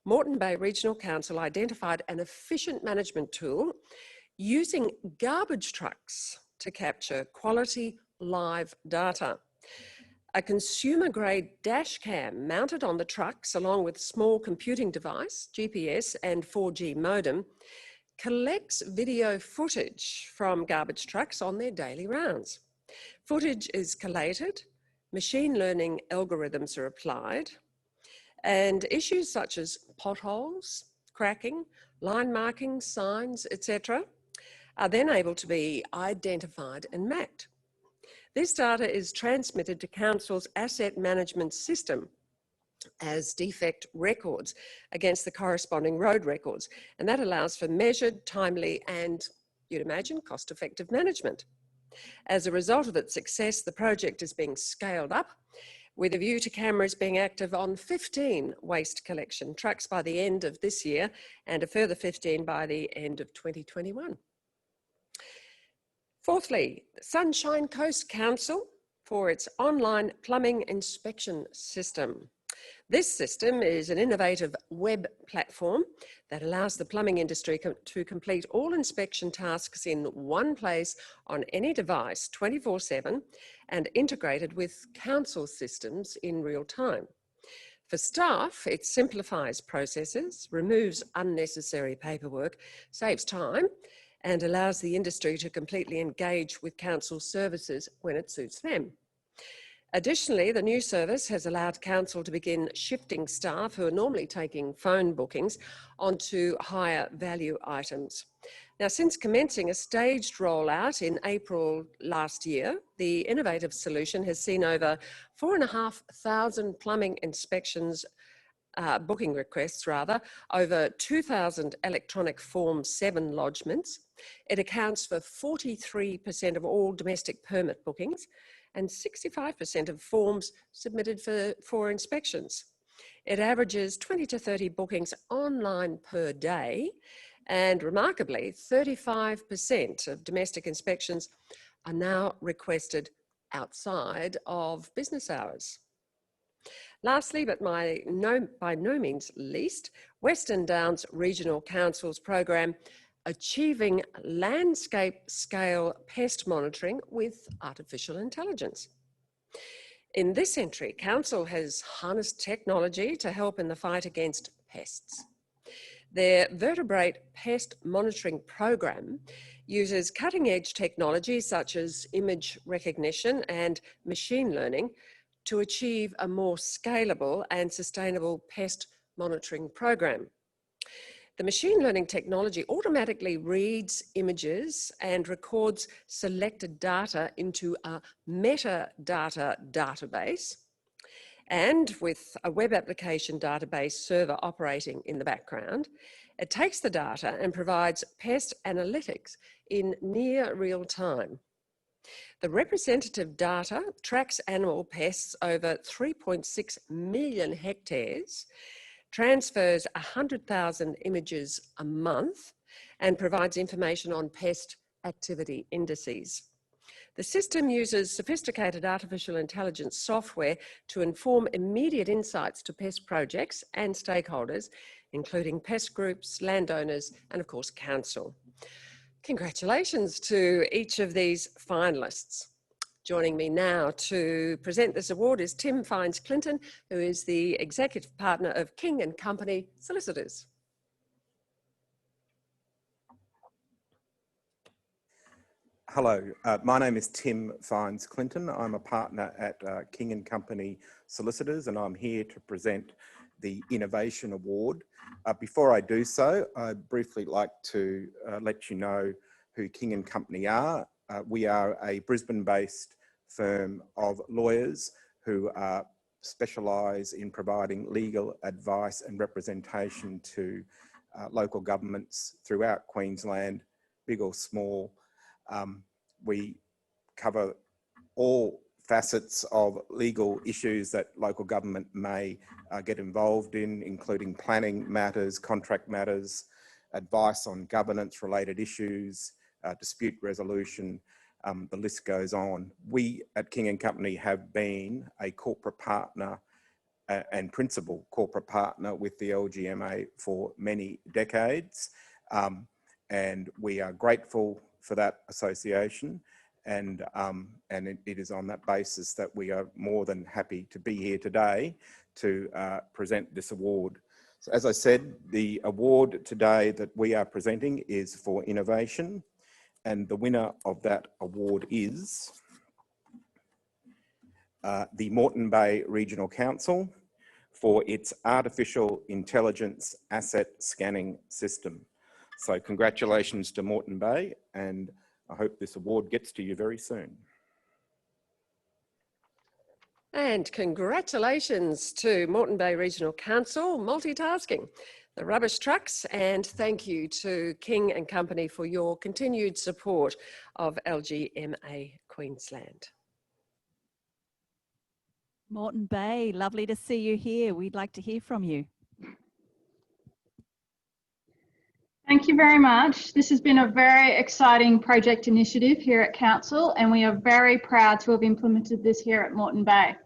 Moreton Bay Regional Council identified an efficient management tool using garbage trucks to capture quality live data. A consumer-grade dash cam mounted on the trucks along with small computing device, GPS and 4G modem, collects video footage from garbage trucks on their daily rounds. Footage is collated, machine learning algorithms are applied, and issues such as potholes, cracking, line markings, signs, etc., are then able to be identified and mapped. This data is transmitted to Council's asset management system as defect records against the corresponding road records, and that allows for measured, timely, and, you'd imagine, cost-effective management. As a result of its success, the project is being scaled up with a view to cameras being active on 15 waste collection trucks by the end of this year and a further 15 by the end of 2021. Fourthly, Sunshine Coast Council for its online plumbing inspection system. This system is an innovative web platform that allows the plumbing industry to complete all inspection tasks in one place on any device 24/7 and integrated with council systems in real time. For staff, it simplifies processes, removes unnecessary paperwork, saves time, and allows the industry to completely engage with council services when it suits them. Additionally, the new service has allowed council to begin shifting staff who are normally taking phone bookings onto higher value items. Now, since commencing a staged rollout in April last year, the innovative solution has seen over 4,500 plumbing inspections, booking requests rather, over 2,000 electronic Form 7 lodgements. It accounts for 43% of all domestic permit bookings and 65% of forms submitted for inspections. It averages 20 to 30 bookings online per day, and remarkably, 35% of domestic inspections are now requested outside of business hours. Lastly, but by no means least, Western Downs Regional Council's program Achieving Landscape Scale Pest Monitoring with Artificial Intelligence. In this entry, Council has harnessed technology to help in the fight against pests. Their vertebrate pest monitoring program uses cutting-edge technology such as image recognition and machine learning to achieve a more scalable and sustainable pest monitoring program. The machine learning technology automatically reads images and records selected data into a metadata database, and with a web application database server operating in the background, it takes the data and provides pest analytics in near real time. The representative data tracks animal pests over 3.6 million hectares, transfers 100,000 images a month, and provides information on pest activity indices. The system uses sophisticated artificial intelligence software to inform immediate insights to pest projects and stakeholders, including pest groups, landowners, and of course, council. Congratulations to each of these finalists. Joining me now to present this award is Tim Fines Clinton, who is the Executive Partner of King & Company Solicitors. Hello, my name is Tim Fines Clinton. I'm a partner at King & Company Solicitors, and I'm here to present the Innovation Award. Before I do so, I'd briefly like to let you know who King & Company are. We are a Brisbane-based firm of lawyers who specialise in providing legal advice and representation to local governments throughout Queensland, big or small. We cover all facets of legal issues that local government may get involved in, including planning matters, contract matters, advice on governance related issues, dispute resolution, the list goes on. We at King & Company have been a corporate partner and principal corporate partner with the LGMA for many decades, and we are grateful for that association, and it is on that basis that we are more than happy to be here today to present this award. So as I said, the award today that we are presenting is for innovation, and the winner of that award is the Moreton Bay Regional Council for its Artificial Intelligence Asset Scanning System. So congratulations to Moreton Bay, and I hope this award gets to you very soon. And congratulations to Moreton Bay Regional Council, multitasking, the rubbish trucks, and thank you to King & Company for your continued support of LGMA Queensland. Moreton Bay, lovely to see you here. We'd like to hear from you. Thank you very much. This has been a very exciting project initiative here at Council, and we are very proud to have implemented this here at Moreton Bay.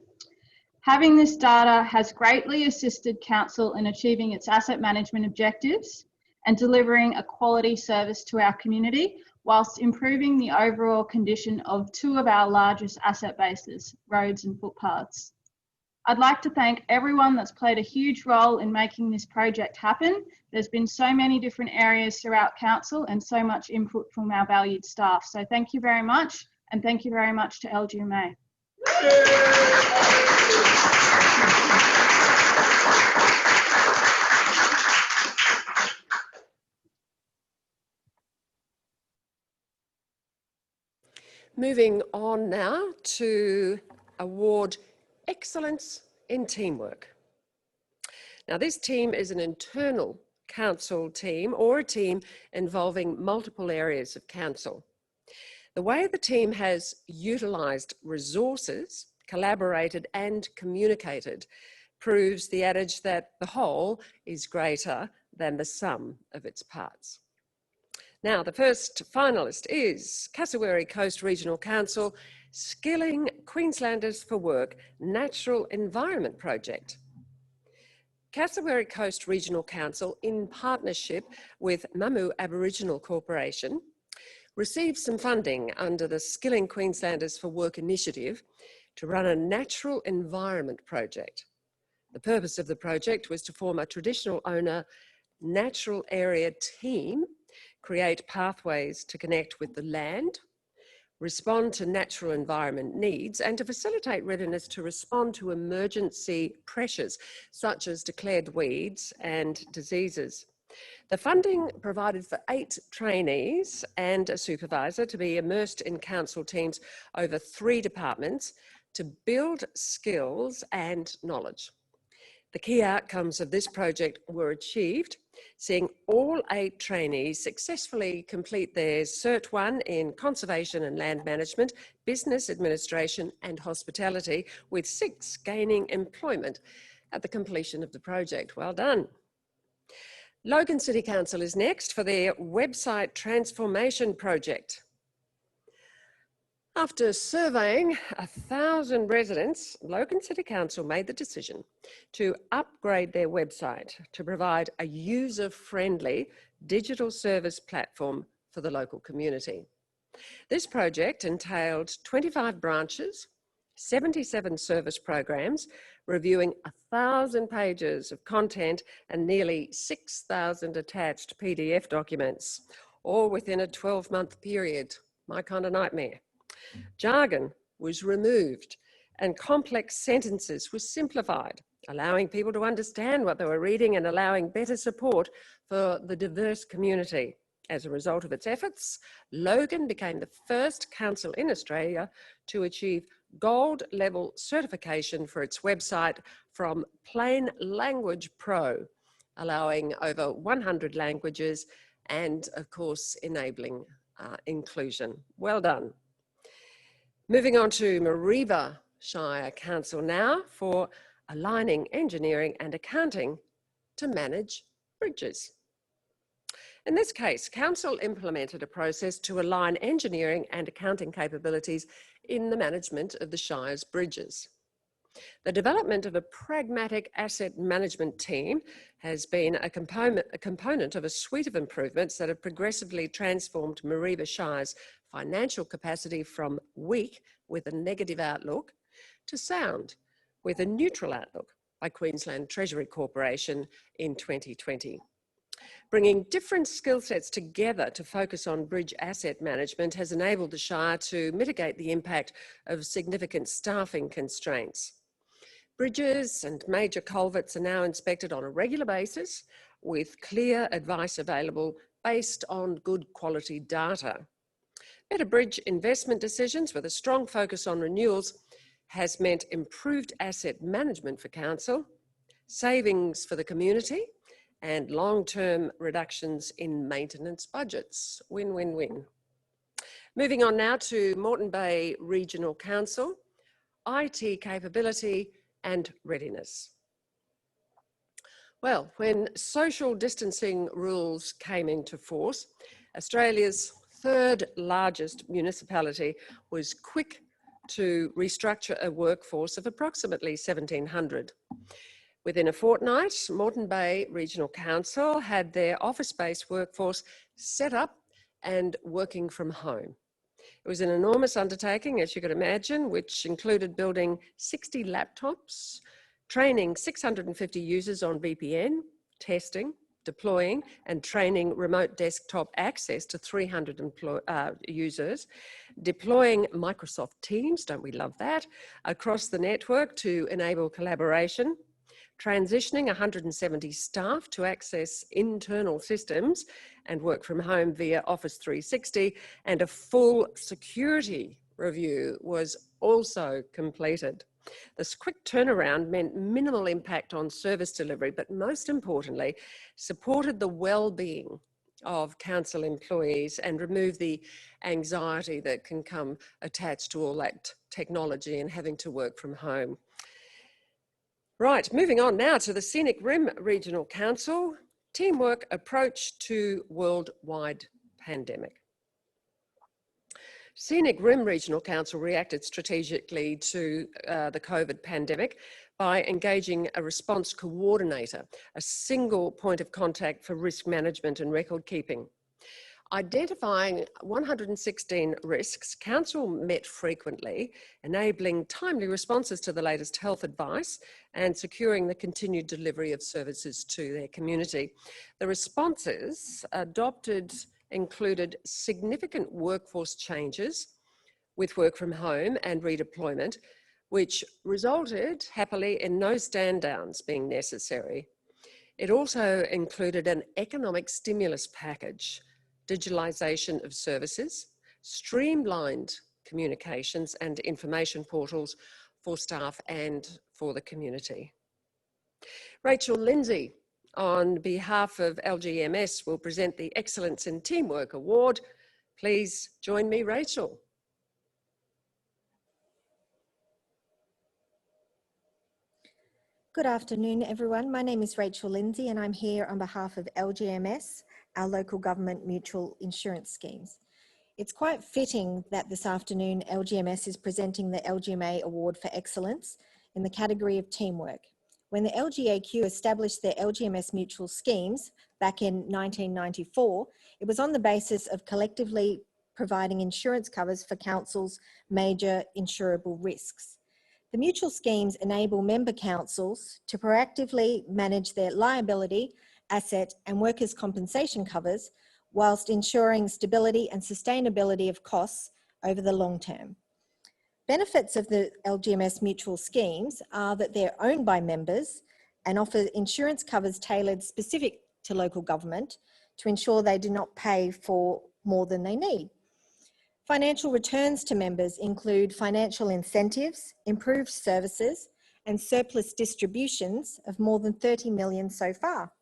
Having this data has greatly assisted Council in achieving its asset management objectives and delivering a quality service to our community, whilst improving the overall condition of two of our largest asset bases, roads and footpaths. I'd like to thank everyone that's played a huge role in making this project happen. There's been so many different areas throughout Council and so much input from our valued staff. So thank you very much, and thank you very much to LGMA. Moving on now to award Excellence in Teamwork. Now, this team is an internal council team or a team involving multiple areas of council. The way the team has utilised resources, collaborated and communicated proves the adage that the whole is greater than the sum of its parts. Now, the first finalist is Cassowary Coast Regional Council Skilling Queenslanders for Work Natural Environment Project. Cassowary Coast Regional Council, in partnership with Mamu Aboriginal Corporation, received some funding under the Skilling Queenslanders for Work initiative to run a natural environment project. The purpose of the project was to form a traditional owner natural area team, create pathways to connect with the land, respond to natural environment needs, and to facilitate readiness to respond to emergency pressures such as declared weeds and diseases. The funding provided for 8 trainees and a supervisor to be immersed in council teams over 3 departments to build skills and knowledge. The key outcomes of this project were achieved, seeing all 8 trainees successfully complete their Cert 1 in Conservation and Land Management, Business Administration and Hospitality, with 6 gaining employment at the completion of the project. Well done. Logan City Council is next for their website transformation project. After surveying 1,000 residents, Logan City Council made the decision to upgrade their website to provide a user-friendly digital service platform for the local community. This project entailed 25 branches, 77 service programs, reviewing 1,000 pages of content and nearly 6,000 attached PDF documents, all within a 12-month period. My kind of nightmare. Jargon was removed and complex sentences were simplified, allowing people to understand what they were reading and allowing better support for the diverse community. As a result of its efforts, Logan became the first council in Australia to achieve gold level certification for its website from Plain Language Pro, allowing over 100 languages and, of course, enabling inclusion. Well done. Moving on to Mareeba Shire Council now for aligning engineering and accounting to manage bridges. In this case, Council implemented a process to align engineering and accounting capabilities in the management of the Shire's bridges. The development of a pragmatic asset management team has been a component of a suite of improvements that have progressively transformed Mareeba Shire's financial capacity from weak with a negative outlook to sound with a neutral outlook by Queensland Treasury Corporation in 2020. Bringing different skill sets together to focus on bridge asset management has enabled the Shire to mitigate the impact of significant staffing constraints. Bridges and major culverts are now inspected on a regular basis with clear advice available based on good quality data. Better bridge investment decisions with a strong focus on renewals has meant improved asset management for Council, savings for the community, and long-term reductions in maintenance budgets. Win, win, win. Moving on now to Moreton Bay Regional Council, IT capability and readiness. Well, when social distancing rules came into force, Australia's third largest municipality was quick to restructure a workforce of approximately 1,700. Within a fortnight, Moreton Bay Regional Council had their office-based workforce set up and working from home. It was an enormous undertaking, as you could imagine, which included building 60 laptops, training 650 users on VPN, testing, deploying and training remote desktop access to 300 users, deploying Microsoft Teams, don't we love that, across the network to enable collaboration, transitioning 170 staff to access internal systems and work from home via Office 360, and a full security review was also completed. This quick turnaround meant minimal impact on service delivery, but most importantly, supported the well-being of council employees and removed the anxiety that can come attached to all that technology and having to work from home. Right, moving on now to the Scenic Rim Regional Council, teamwork approach to worldwide pandemic. Scenic Rim Regional Council reacted strategically to the COVID pandemic by engaging a response coordinator, a single point of contact for risk management and record keeping. Identifying 116 risks, Council met frequently, enabling timely responses to the latest health advice and securing the continued delivery of services to their community. The responses adopted included significant workforce changes with work from home and redeployment, which resulted happily in no stand downs being necessary. It also included an economic stimulus package, digitalisation of services, streamlined communications and information portals for staff and for the community. Rachel Lindsay, on behalf of LGMS, will present the Excellence in Teamwork Award. Please join me, Rachel. Good afternoon, everyone. My name is Rachel Lindsay and I'm here on behalf of LGMS, our local government mutual insurance schemes. It's quite fitting that this afternoon LGMS is presenting the LGMA Award for Excellence in the category of teamwork. When the LGAQ established their LGMS mutual schemes back in 1994, it was on the basis of collectively providing insurance covers for councils' major insurable risks. The mutual schemes enable member councils to proactively manage their liability, asset and workers' compensation covers whilst ensuring stability and sustainability of costs over the long term. Benefits of the LGMS mutual schemes are that they're owned by members and offer insurance covers tailored specific to local government to ensure they do not pay for more than they need. Financial returns to members include financial incentives, improved services, and surplus distributions of more than 30 million so far.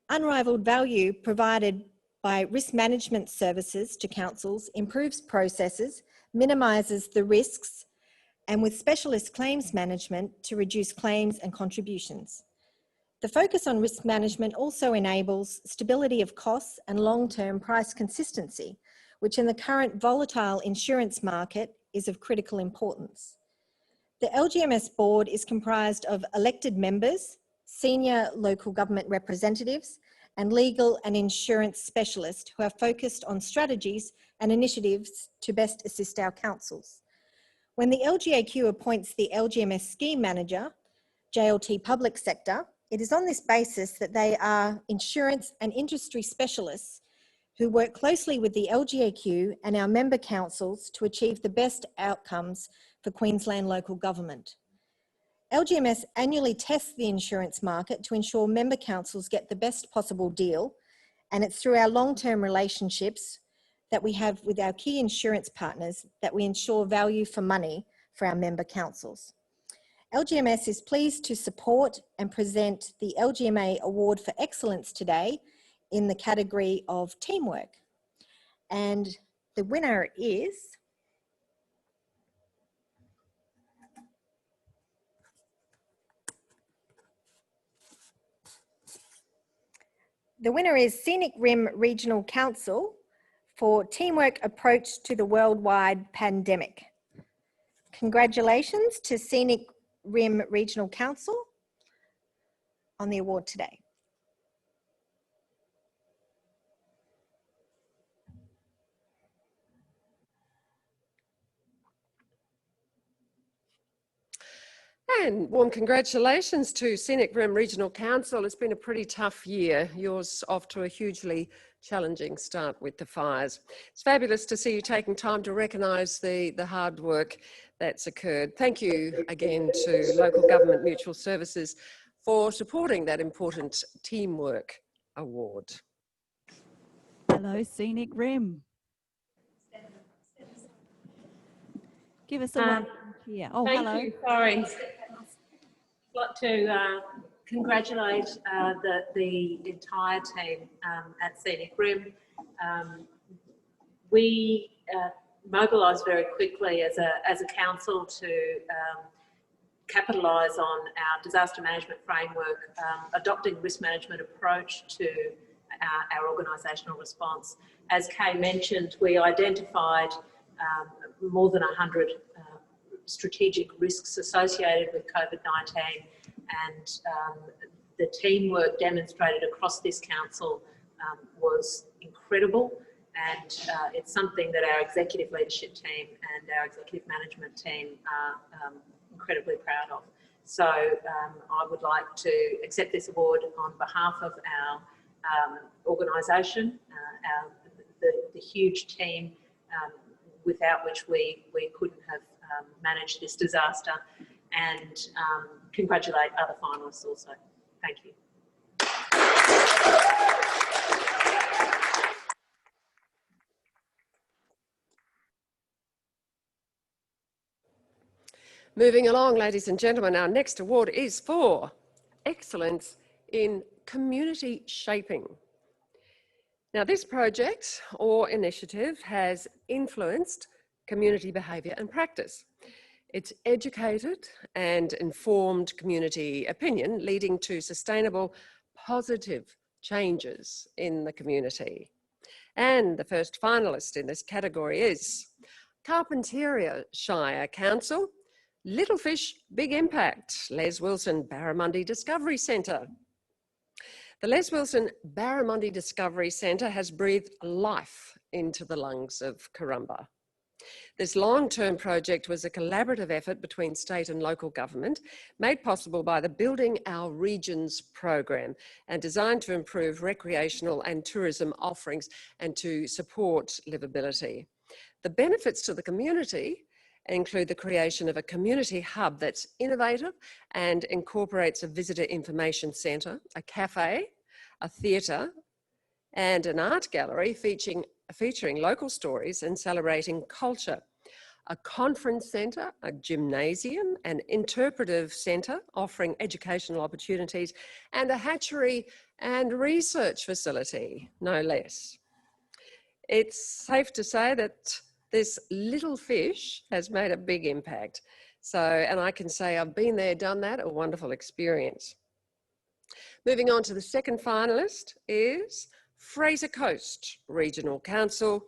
Unrivaled value provided by risk management services to councils improves processes, minimises the risks, and with specialist claims management to reduce claims and contributions. The focus on risk management also enables stability of costs and long-term price consistency, which in the current volatile insurance market is of critical importance. The LGMS board is comprised of elected members, senior local government representatives, and legal and insurance specialists who are focused on strategies and initiatives to best assist our councils. When the LGAQ appoints the LGMS scheme manager, JLT Public Sector, it is on this basis that they are insurance and industry specialists who work closely with the LGAQ and our member councils to achieve the best outcomes for Queensland local government. LGMS annually tests the insurance market to ensure member councils get the best possible deal, and it's through our long-term relationships that we have with our key insurance partners that we ensure value for money for our member councils. LGMS is pleased to support and present the LGMA Award for Excellence today in the category of teamwork. And the winner is Scenic Rim Regional Council for teamwork approach to the worldwide pandemic. Congratulations to Scenic Rim Regional Council on the award today. And warm congratulations to Scenic Rim Regional Council. It's been a pretty tough year. Yours off to a hugely challenging start with the fires. It's fabulous to see you taking time to recognise the hard work that's occurred. Thank you again to Local Government Mutual Services for supporting that important Teamwork Award. Hello, Scenic Rim. Give us a wave here. Oh, thank hello. you. Sorry. I'd like to congratulate the entire team at Scenic Rim. We mobilised very quickly as a council to capitalise on our disaster management framework, adopting risk management approach to our organisational response. As Kay mentioned, we identified more than 100 strategic risks associated with COVID-19, and the teamwork demonstrated across this council was incredible, and it's something that our executive leadership team and our executive management team are incredibly proud of. So I would like to accept this award on behalf of our organisation, the huge team without which we couldn't have managed this disaster, and congratulate other finalists also. Thank you. Moving along, ladies and gentlemen, our next award is for Excellence in Community Shaping. Now, this project or initiative has influenced community behaviour and practice. It's educated and informed community opinion, leading to sustainable, positive changes in the community. And the first finalist in this category is Carpentaria Shire Council, Little Fish, Big Impact, Les Wilson Barramundi Discovery Centre. The Les Wilson Barramundi Discovery Centre has breathed life into the lungs of Corumba. This long-term project was a collaborative effort between state and local government, made possible by the Building Our Regions program and designed to improve recreational and tourism offerings and to support livability. The benefits to the community include the creation of a community hub that's innovative and incorporates a visitor information centre, a cafe, a theatre, and an art gallery featuring local stories and celebrating culture, a conference centre, a gymnasium, an interpretive centre offering educational opportunities, and a hatchery and research facility, no less. It's safe to say that this little fish has made a big impact. And I can say I've been there, done that, a wonderful experience. Moving on to the second finalist is Fraser Coast Regional Council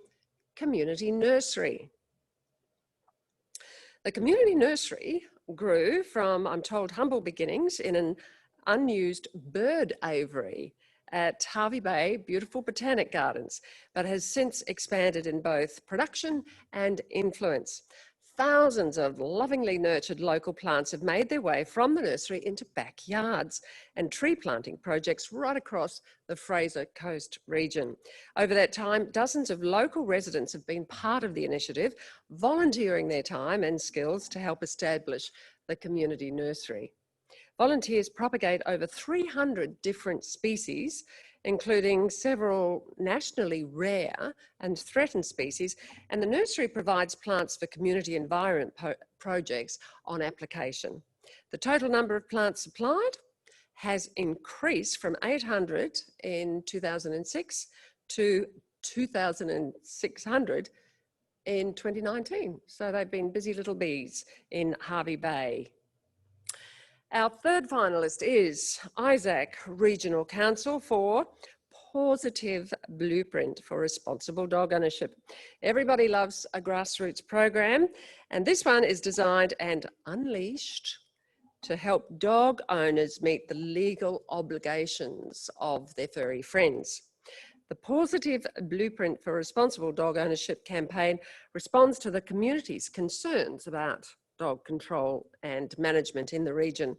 Community Nursery. The community nursery grew from, I'm told, humble beginnings in an unused bird aviary at Hervey Bay Beautiful Botanic Gardens, but has since expanded in both production and influence. Thousands of lovingly nurtured local plants have made their way from the nursery into backyards and tree planting projects right across the Fraser Coast region. Over that time, dozens of local residents have been part of the initiative, volunteering their time and skills to help establish the community nursery. Volunteers propagate over 300 different species, including several nationally rare and threatened species, and the nursery provides plants for community environment projects on application. The total number of plants supplied has increased from 800 in 2006 to 2,600 in 2019. So they've been busy little bees in Hervey Bay. Our third finalist is Isaac Regional Council for Positive Blueprint for Responsible Dog Ownership. Everybody loves a grassroots program, and this one is designed and unleashed to help dog owners meet the legal obligations of their furry friends. The Positive Blueprint for Responsible Dog Ownership campaign responds to the community's concerns about dog control and management in the region.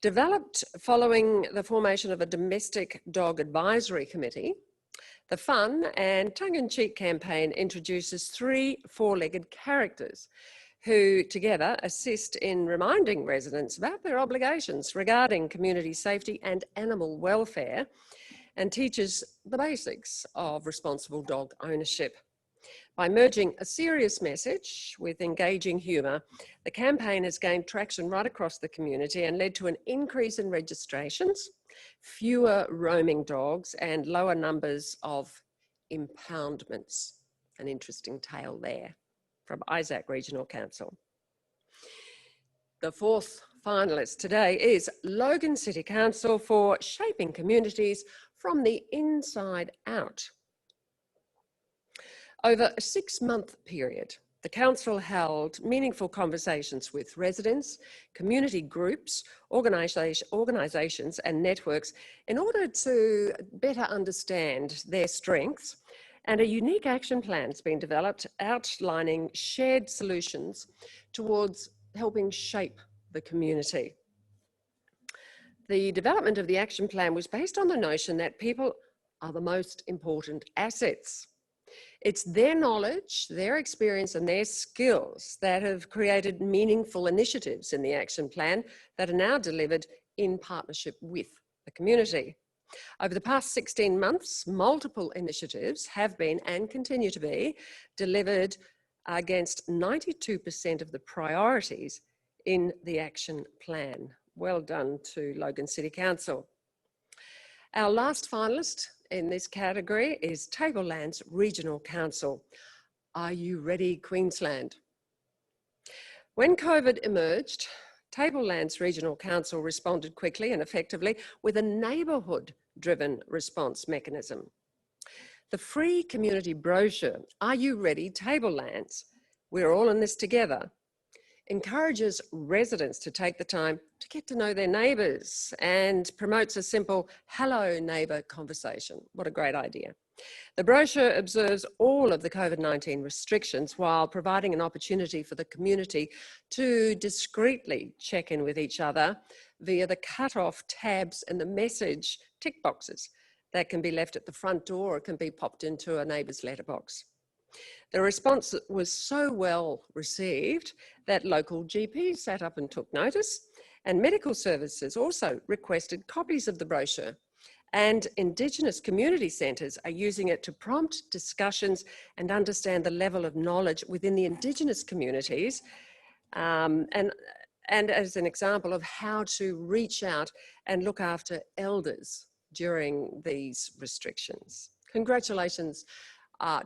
Developed following the formation of a domestic dog advisory committee, the fun and tongue-in-cheek campaign introduces 3 four-legged characters who together assist in reminding residents about their obligations regarding community safety and animal welfare, and teaches the basics of responsible dog ownership. By merging a serious message with engaging humour, the campaign has gained traction right across the community and led to an increase in registrations, fewer roaming dogs, and lower numbers of impoundments. An interesting tale there from Isaac Regional Council. The fourth finalist today is Logan City Council for Shaping Communities from the Inside Out. Over a 6-month period, the council held meaningful conversations with residents, community groups, organisations and networks in order to better understand their strengths, and a unique action plan has been developed outlining shared solutions towards helping shape the community. The development of the action plan was based on the notion that people are the most important assets. It's their knowledge, their experience and their skills that have created meaningful initiatives in the action plan that are now delivered in partnership with the community. Over the past 16 months, multiple initiatives have been and continue to be delivered against 92% of the priorities in the action plan. Well done to Logan City Council. Our last finalist in this category is Tablelands Regional Council. Are you ready, Queensland? When COVID emerged, Tablelands Regional Council responded quickly and effectively with a neighbourhood-driven response mechanism. The free community brochure, Are You Ready, Tablelands? We're all in this together, encourages residents to take the time to get to know their neighbours and promotes a simple hello neighbour conversation. What a great idea. The brochure observes all of the COVID-19 restrictions while providing an opportunity for the community to discreetly check in with each other via the cut-off tabs and the message tick boxes that can be left at the front door or can be popped into a neighbour's letterbox. The response was so well received that local GPs sat up and took notice, and medical services also requested copies of the brochure. And Indigenous community centres are using it to prompt discussions and understand the level of knowledge within the Indigenous communities, and as an example of how to reach out and look after elders during these restrictions. Congratulations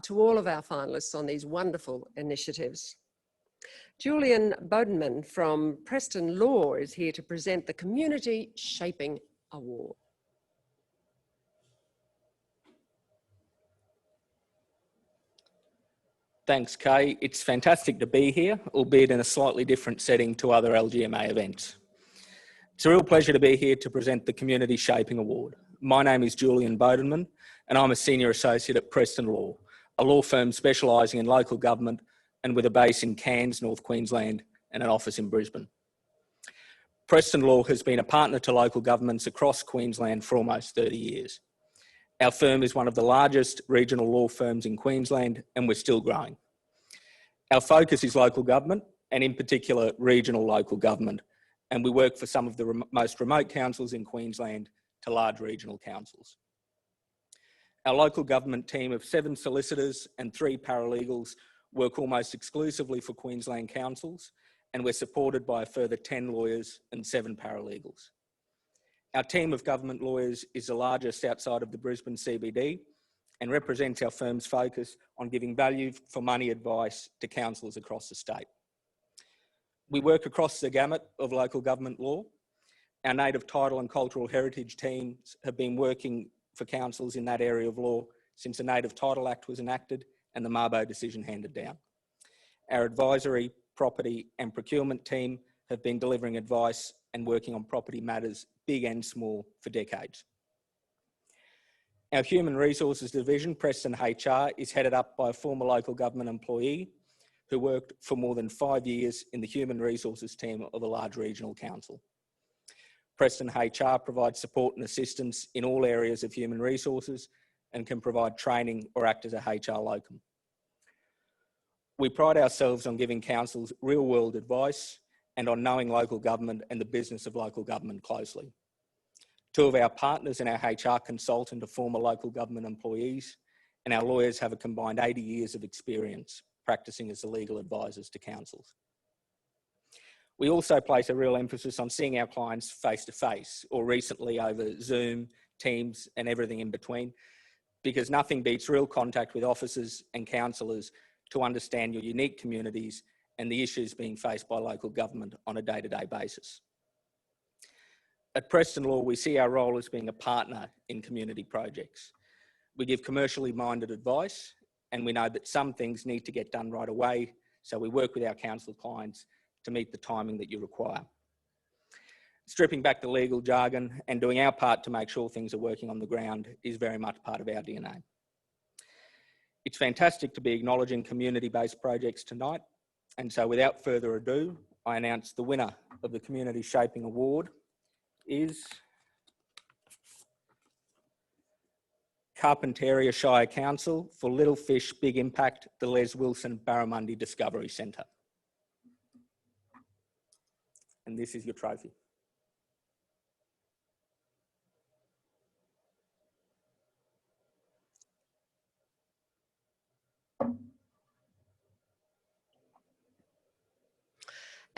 to all of our finalists on these wonderful initiatives. Julian Bodenman from Preston Law is here to present the Community Shaping Award. Thanks, Kay. It's fantastic to be here, albeit in a slightly different setting to other LGMA events. It's a real pleasure to be here to present the Community Shaping Award. My name is Julian Bodenman, and I'm a Senior Associate at Preston Law, a law firm specialising in local government and with a base in Cairns, North Queensland, and an office in Brisbane. Preston Law has been a partner to local governments across Queensland for almost 30 years. Our firm is one of the largest regional law firms in Queensland, and we're still growing. Our focus is local government, and in particular, regional local government, and we work for some of the most remote councils in Queensland to large regional councils. Our local government team of 7 solicitors and 3 paralegals work almost exclusively for Queensland councils, and we're supported by a further 10 lawyers and 7 paralegals. Our team of government lawyers is the largest outside of the Brisbane CBD and represents our firm's focus on giving value for money advice to councils across the state. We work across the gamut of local government law. Our native title and cultural heritage teams have been working for councils in that area of law since the Native Title Act was enacted and the Mabo decision handed down. Our advisory, property and procurement team have been delivering advice and working on property matters, big and small, for decades. Our Human Resources Division, Preston HR, is headed up by a former local government employee who worked for more than 5 years in the Human Resources team of a large regional council. Preston HR provides support and assistance in all areas of human resources and can provide training or act as a HR locum. We pride ourselves on giving councils real-world advice and on knowing local government and the business of local government closely. 2 of our partners and our HR consultant are former local government employees, and our lawyers have a combined 80 years of experience practicing as the legal advisors to councils. We also place a real emphasis on seeing our clients face-to-face, or recently over Zoom, Teams, and everything in between, because nothing beats real contact with officers and councillors to understand your unique communities and the issues being faced by local government on a day-to-day basis. At Preston Law, we see our role as being a partner in community projects. We give commercially minded advice, and we know that some things need to get done right away, so we work with our council clients to meet the timing that you require. Stripping back the legal jargon and doing our part to make sure things are working on the ground is very much part of our DNA. It's fantastic to be acknowledging community-based projects tonight, and so without further ado, I announce the winner of the Community Shaping Award is Carpentaria Shire Council for Little Fish Big Impact, the Les Wilson Barramundi Discovery Centre. And this is your trophy.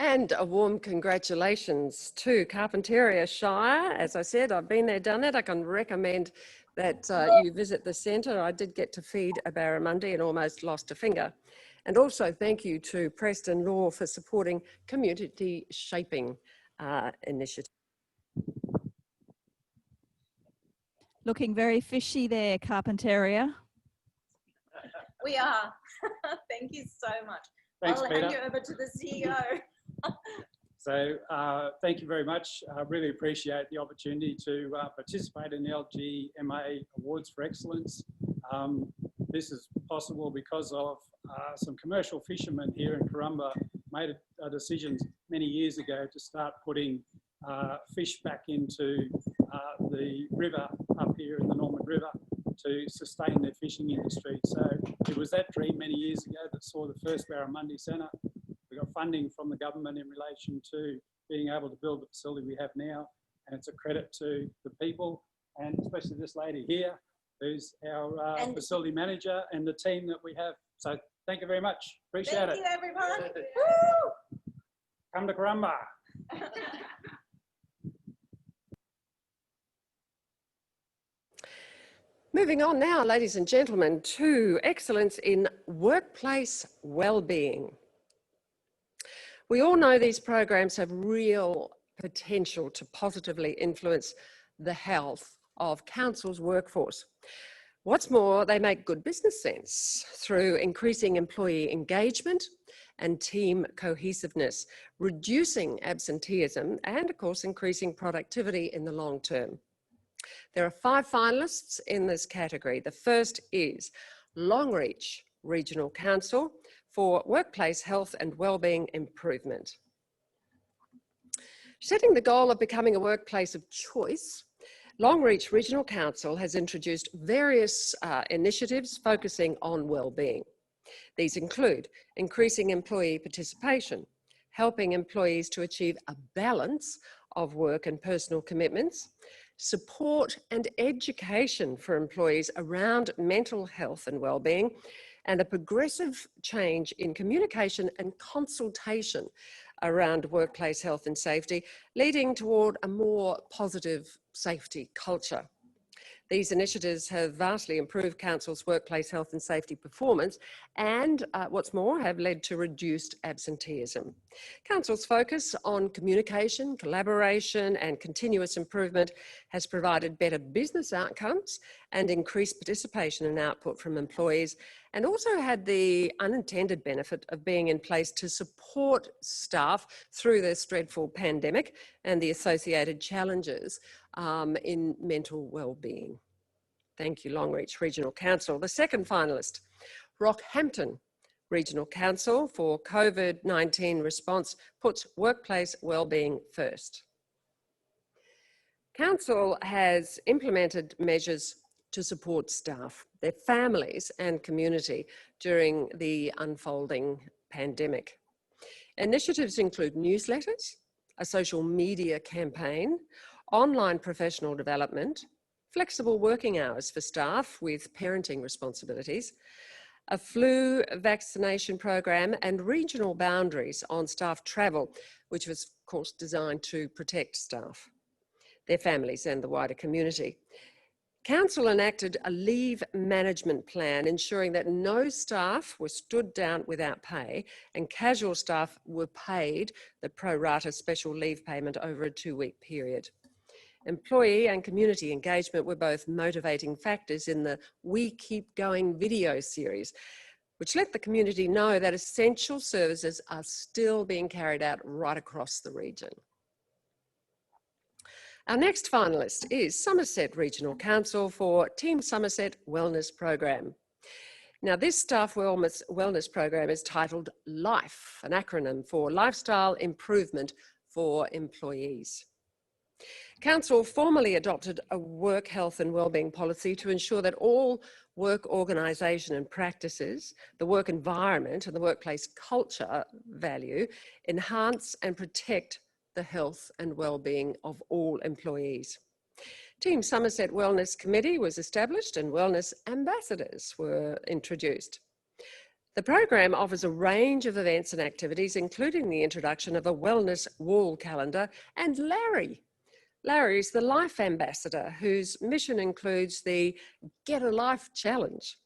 And a warm congratulations to Carpentaria Shire. As I said, I've been there, done it. I can recommend that you visit the centre. I did get to feed a barramundi and almost lost a finger. And also thank you to Preston Law for supporting community shaping initiative. Looking very fishy there, Carpentaria. We are. Thank you so much. Thanks, I'll Peter. hand you over to the CEO. So thank you very much. I really appreciate the opportunity to participate in the LGMA Awards for Excellence. This is possible because of some commercial fishermen here in Corumba made a decision many years ago to start putting fish back into the river up here in the Norman River to sustain their fishing industry. So it was that dream many years ago that saw the first Barramundi Centre. We got funding from the government in relation to being able to build the facility we have now, and it's a credit to the people, and especially this lady here, who's our facility manager, and the team that we have. So thank you very much. Appreciate it. Thank you, everyone. Come to Corumba. Moving on now, ladies and gentlemen, to excellence in workplace wellbeing. We all know these programs have real potential to positively influence the health of council's workforce. What's more, they make good business sense through increasing employee engagement and team cohesiveness, reducing absenteeism, and of course, increasing productivity in the long term. There are 5 finalists in this category. The first is Longreach Regional Council for Workplace Health and Wellbeing Improvement. Setting the goal of becoming a workplace of choice, Longreach Regional Council has introduced various initiatives focusing on wellbeing. These include increasing employee participation, helping employees to achieve a balance of work and personal commitments, support and education for employees around mental health and wellbeing, and a progressive change in communication and consultation around workplace health and safety, leading toward a more positive safety culture. These initiatives have vastly improved Council's workplace health and safety performance and, what's more, have led to reduced absenteeism. Council's focus on communication, collaboration and continuous improvement has provided better business outcomes and increased participation and output from employees, and also had the unintended benefit of being in place to support staff through this dreadful pandemic and the associated challenges in mental wellbeing. Thank you, Longreach Regional Council. The second finalist, Rockhampton Regional Council for COVID-19 response, puts workplace wellbeing first. Council has implemented measures to support staff, their families and community during the unfolding pandemic. Initiatives include newsletters, a social media campaign, online professional development, flexible working hours for staff with parenting responsibilities, a flu vaccination program, and regional boundaries on staff travel, which was, of course, designed to protect staff, their families and the wider community. Council enacted a leave management plan ensuring that no staff were stood down without pay and casual staff were paid the pro rata special leave payment over a 2-week period. Employee and community engagement were both motivating factors in the We Keep Going video series, which let the community know that essential services are still being carried out right across the region. Our next finalist is Somerset Regional Council for Team Somerset Wellness Program. Now, this staff wellness program is titled LIFE, an acronym for Lifestyle Improvement for Employees. Council formally adopted a work health and wellbeing policy to ensure that all work organisation and practices, the work environment and the workplace culture value enhance and protect the health and wellbeing of all employees. Team Somerset Wellness Committee was established and wellness ambassadors were introduced. The program offers a range of events and activities, including the introduction of a wellness wall calendar, and Larry is the Life Ambassador, whose mission includes the Get a Life Challenge.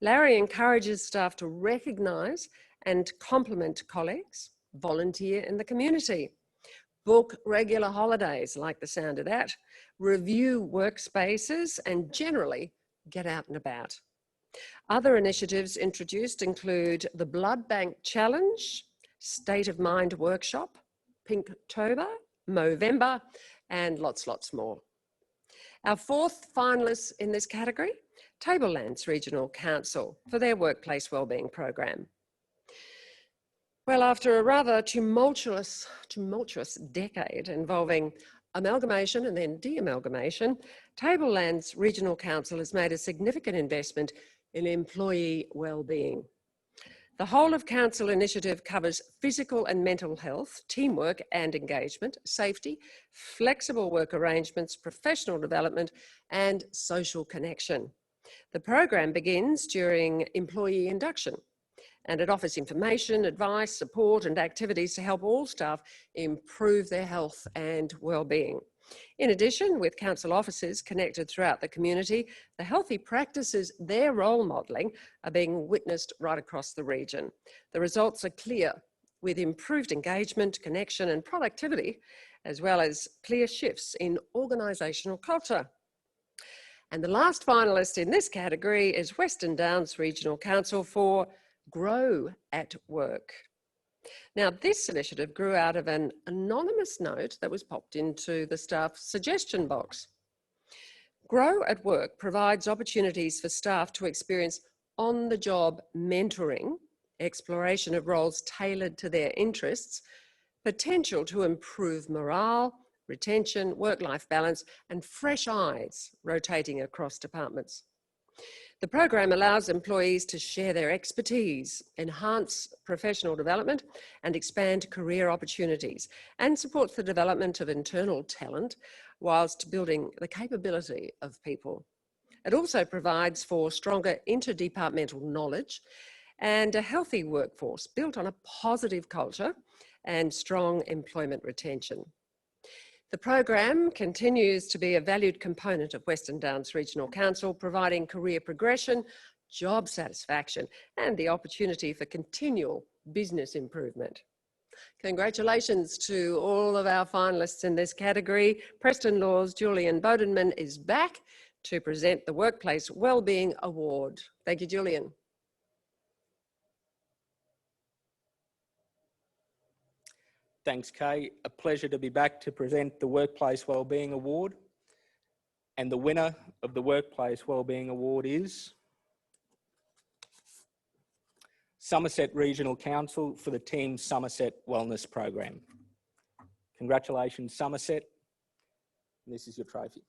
Larry encourages staff to recognise and compliment colleagues, volunteer in the community, book regular holidays, like the sound of that, review workspaces, and generally get out and about. Other initiatives introduced include the Blood Bank Challenge, State of Mind workshop, Pinktober, Movember, and lots more. Our fourth finalists in this category, Tablelands Regional Council for their workplace wellbeing program. Well, after a rather tumultuous decade involving amalgamation and then de-amalgamation, Tablelands Regional Council has made a significant investment in employee wellbeing. The whole of council initiative covers physical and mental health, teamwork and engagement, safety, flexible work arrangements, professional development and social connection. The program begins during employee induction, and it offers information, advice, support and activities to help all staff improve their health and wellbeing. In addition, with council officers connected throughout the community, the healthy practices they're role modelling are being witnessed right across the region. The results are clear, with improved engagement, connection and productivity, as well as clear shifts in organisational culture. And the last finalist in this category is Western Downs Regional Council for Grow at Work. Now, this initiative grew out of an anonymous note that was popped into the staff suggestion box. Grow at Work provides opportunities for staff to experience on-the-job mentoring, exploration of roles tailored to their interests, potential to improve morale, retention, work-life balance, and fresh eyes rotating across departments. The program allows employees to share their expertise, enhance professional development and expand career opportunities, and supports the development of internal talent whilst building the capability of people. It also provides for stronger interdepartmental knowledge and a healthy workforce built on a positive culture and strong employment retention. The program continues to be a valued component of Western Downs Regional Council, providing career progression, job satisfaction, and the opportunity for continual business improvement. Congratulations to all of our finalists in this category. Preston Law's Julian Bodenman is back to present the Workplace Wellbeing Award. Thank you, Julian. Thanks, Kay. A pleasure to be back to present the Workplace Wellbeing Award. And the winner of the Workplace Wellbeing Award is Somerset Regional Council for the Team Somerset Wellness Program. Congratulations, Somerset. This is your trophy.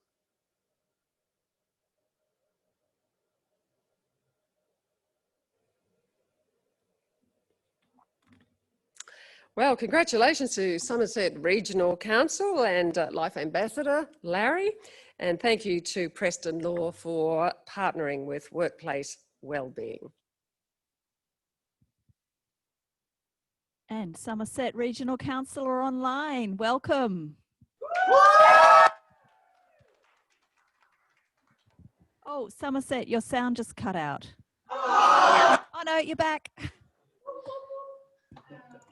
Well, congratulations to Somerset Regional Council and Life Ambassador Larry, and thank you to Preston Law for partnering with Workplace Wellbeing. And Somerset Regional Council are online. Welcome. Oh, Somerset, your sound just cut out. Oh no, you're back.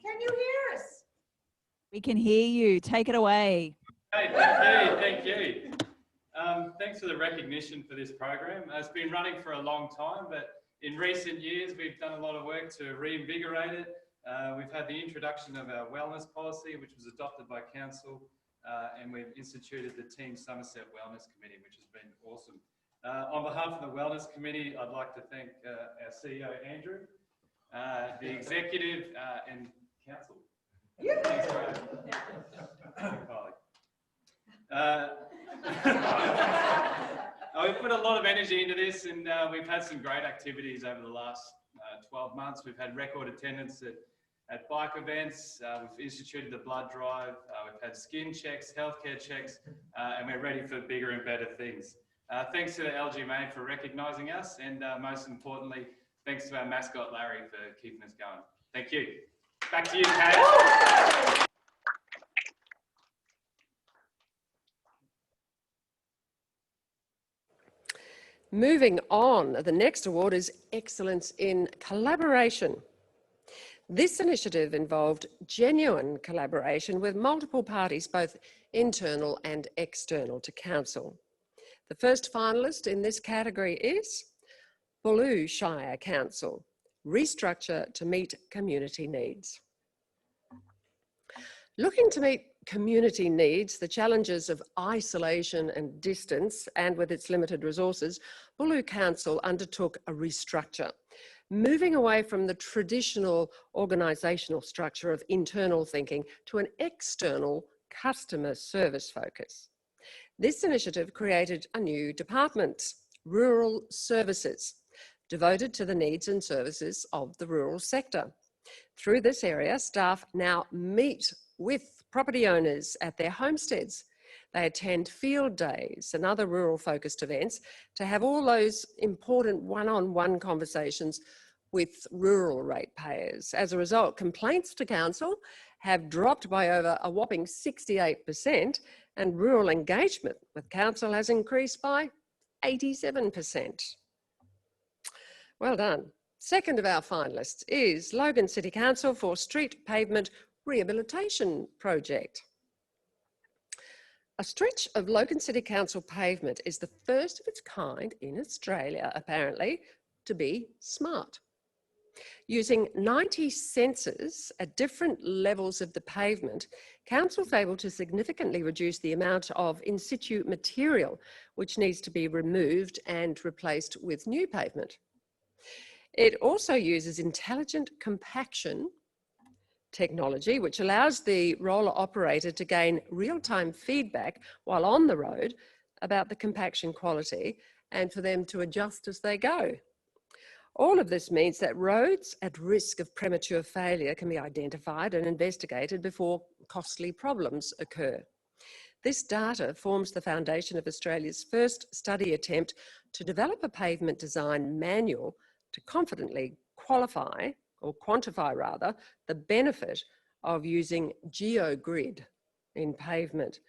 Can you hear us? We can hear you. Take it away. Hey, thank you. Thanks for the recognition for this program. It's been running for a long time, but in recent years, we've done a lot of work to reinvigorate it. We've had the introduction of our wellness policy, which was adopted by council, and we've instituted the Team Somerset Wellness Committee, which has been awesome. On behalf of the Wellness Committee, I'd like to thank our CEO, Andrew, the executive and council. Thanks, we've put a lot of energy into this, and we've had some great activities over the last 12 months. We've had record attendance at bike events, we've instituted the blood drive, we've had skin checks, healthcare checks, and we're ready for bigger and better things. Thanks to the LGMA for recognising us, and most importantly, thanks to our mascot Larry for keeping us going. Thank you. Back to you, Kate. Moving on, the next award is Excellence in Collaboration. This initiative involved genuine collaboration with multiple parties, both internal and external to council. The first finalist in this category is Ballou Shire Council, Restructure to Meet Community Needs. Looking to meet community needs, the challenges of isolation and distance, and with its limited resources, Bulu Council undertook a restructure, moving away from the traditional organisational structure of internal thinking to an external customer service focus. This initiative created a new department, Rural Services, devoted to the needs and services of the rural sector. Through this area, staff now meet with property owners at their homesteads. They attend field days and other rural-focused events to have all those important one-on-one conversations with rural ratepayers. As a result, complaints to council have dropped by over a whopping 68%, and rural engagement with council has increased by 87%. Well done. Second of our finalists is Logan City Council for Street Pavement Rehabilitation Project. A stretch of Logan City Council pavement is the first of its kind in Australia, apparently, to be smart. Using 90 sensors at different levels of the pavement, council's able to significantly reduce the amount of in situ material which needs to be removed and replaced with new pavement. It also uses intelligent compaction technology, which allows the roller operator to gain real-time feedback while on the road about the compaction quality and for them to adjust as they go. All of this means that roads at risk of premature failure can be identified and investigated before costly problems occur. This data forms the foundation of Australia's first study attempt to develop a pavement design manual to confidently quantify the benefit of using GeoGrid in pavement.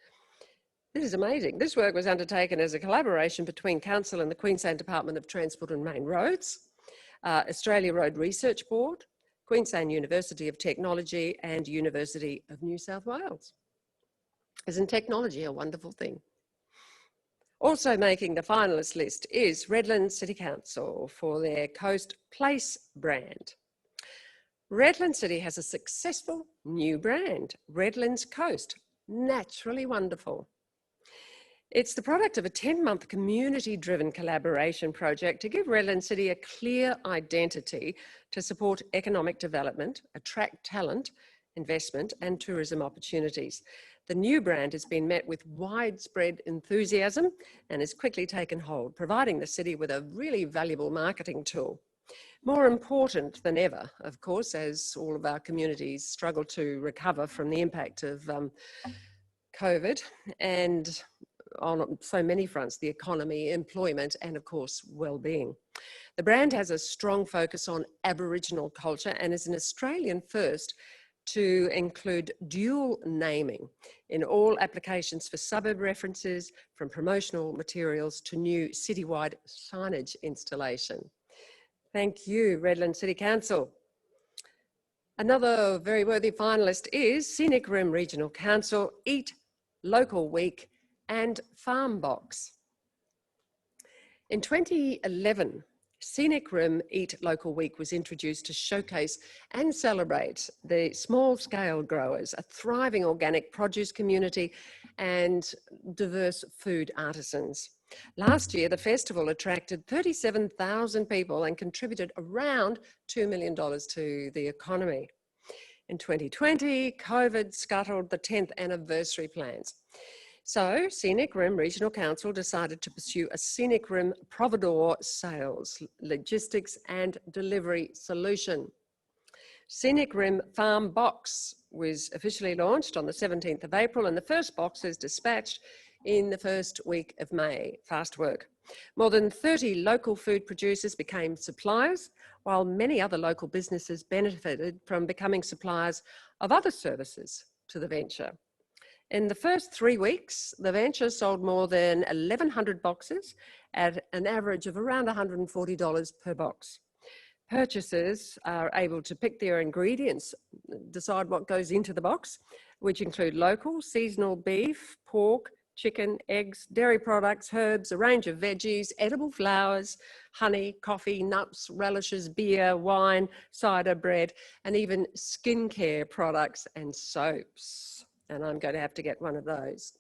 This is amazing. This work was undertaken as a collaboration between Council and the Queensland Department of Transport and Main Roads, Australia Road Research Board, Queensland University of Technology and University of New South Wales. Isn't technology a wonderful thing? Also making the finalist list is Redlands City Council for their Coast Place brand. Redlands City has a successful new brand, Redlands Coast, naturally wonderful. It's the product of a 10-month community-driven collaboration project to give Redlands City a clear identity to support economic development, attract talent, investment and tourism opportunities. The new brand has been met with widespread enthusiasm and has quickly taken hold, providing the city with a really valuable marketing tool. More important than ever, of course, as all of our communities struggle to recover from the impact of COVID and on so many fronts, the economy, employment, and of course, well-being. The brand has a strong focus on Aboriginal culture and is an Australian first to include dual naming in all applications for suburb references, from promotional materials to new citywide signage installation. Thank you, Redlands City Council. Another very worthy finalist is Scenic Rim Regional Council, Eat Local Week and Farm Box. In 2011, Scenic Rim Eat Local Week was introduced to showcase and celebrate the small-scale growers, a thriving organic produce community and diverse food artisans. Last year, the festival attracted 37,000 people and contributed around $2 million to the economy. In 2020, COVID scuttled the 10th anniversary plans. So Scenic Rim Regional Council decided to pursue a Scenic Rim Providore sales, logistics and delivery solution. Scenic Rim Farm Box was officially launched on the 17th of April and the first box is dispatched in the first week of May. Fast work. More than 30 local food producers became suppliers, while many other local businesses benefited from becoming suppliers of other services to the venture. In the first 3 weeks, the venture sold more than 1,100 boxes at an average of around $140 per box. Purchasers are able to pick their ingredients, decide what goes into the box, which include local, seasonal beef, pork, chicken, eggs, dairy products, herbs, a range of veggies, edible flowers, honey, coffee, nuts, relishes, beer, wine, cider, bread, and even skincare products and soaps. And I'm going to have to get one of those.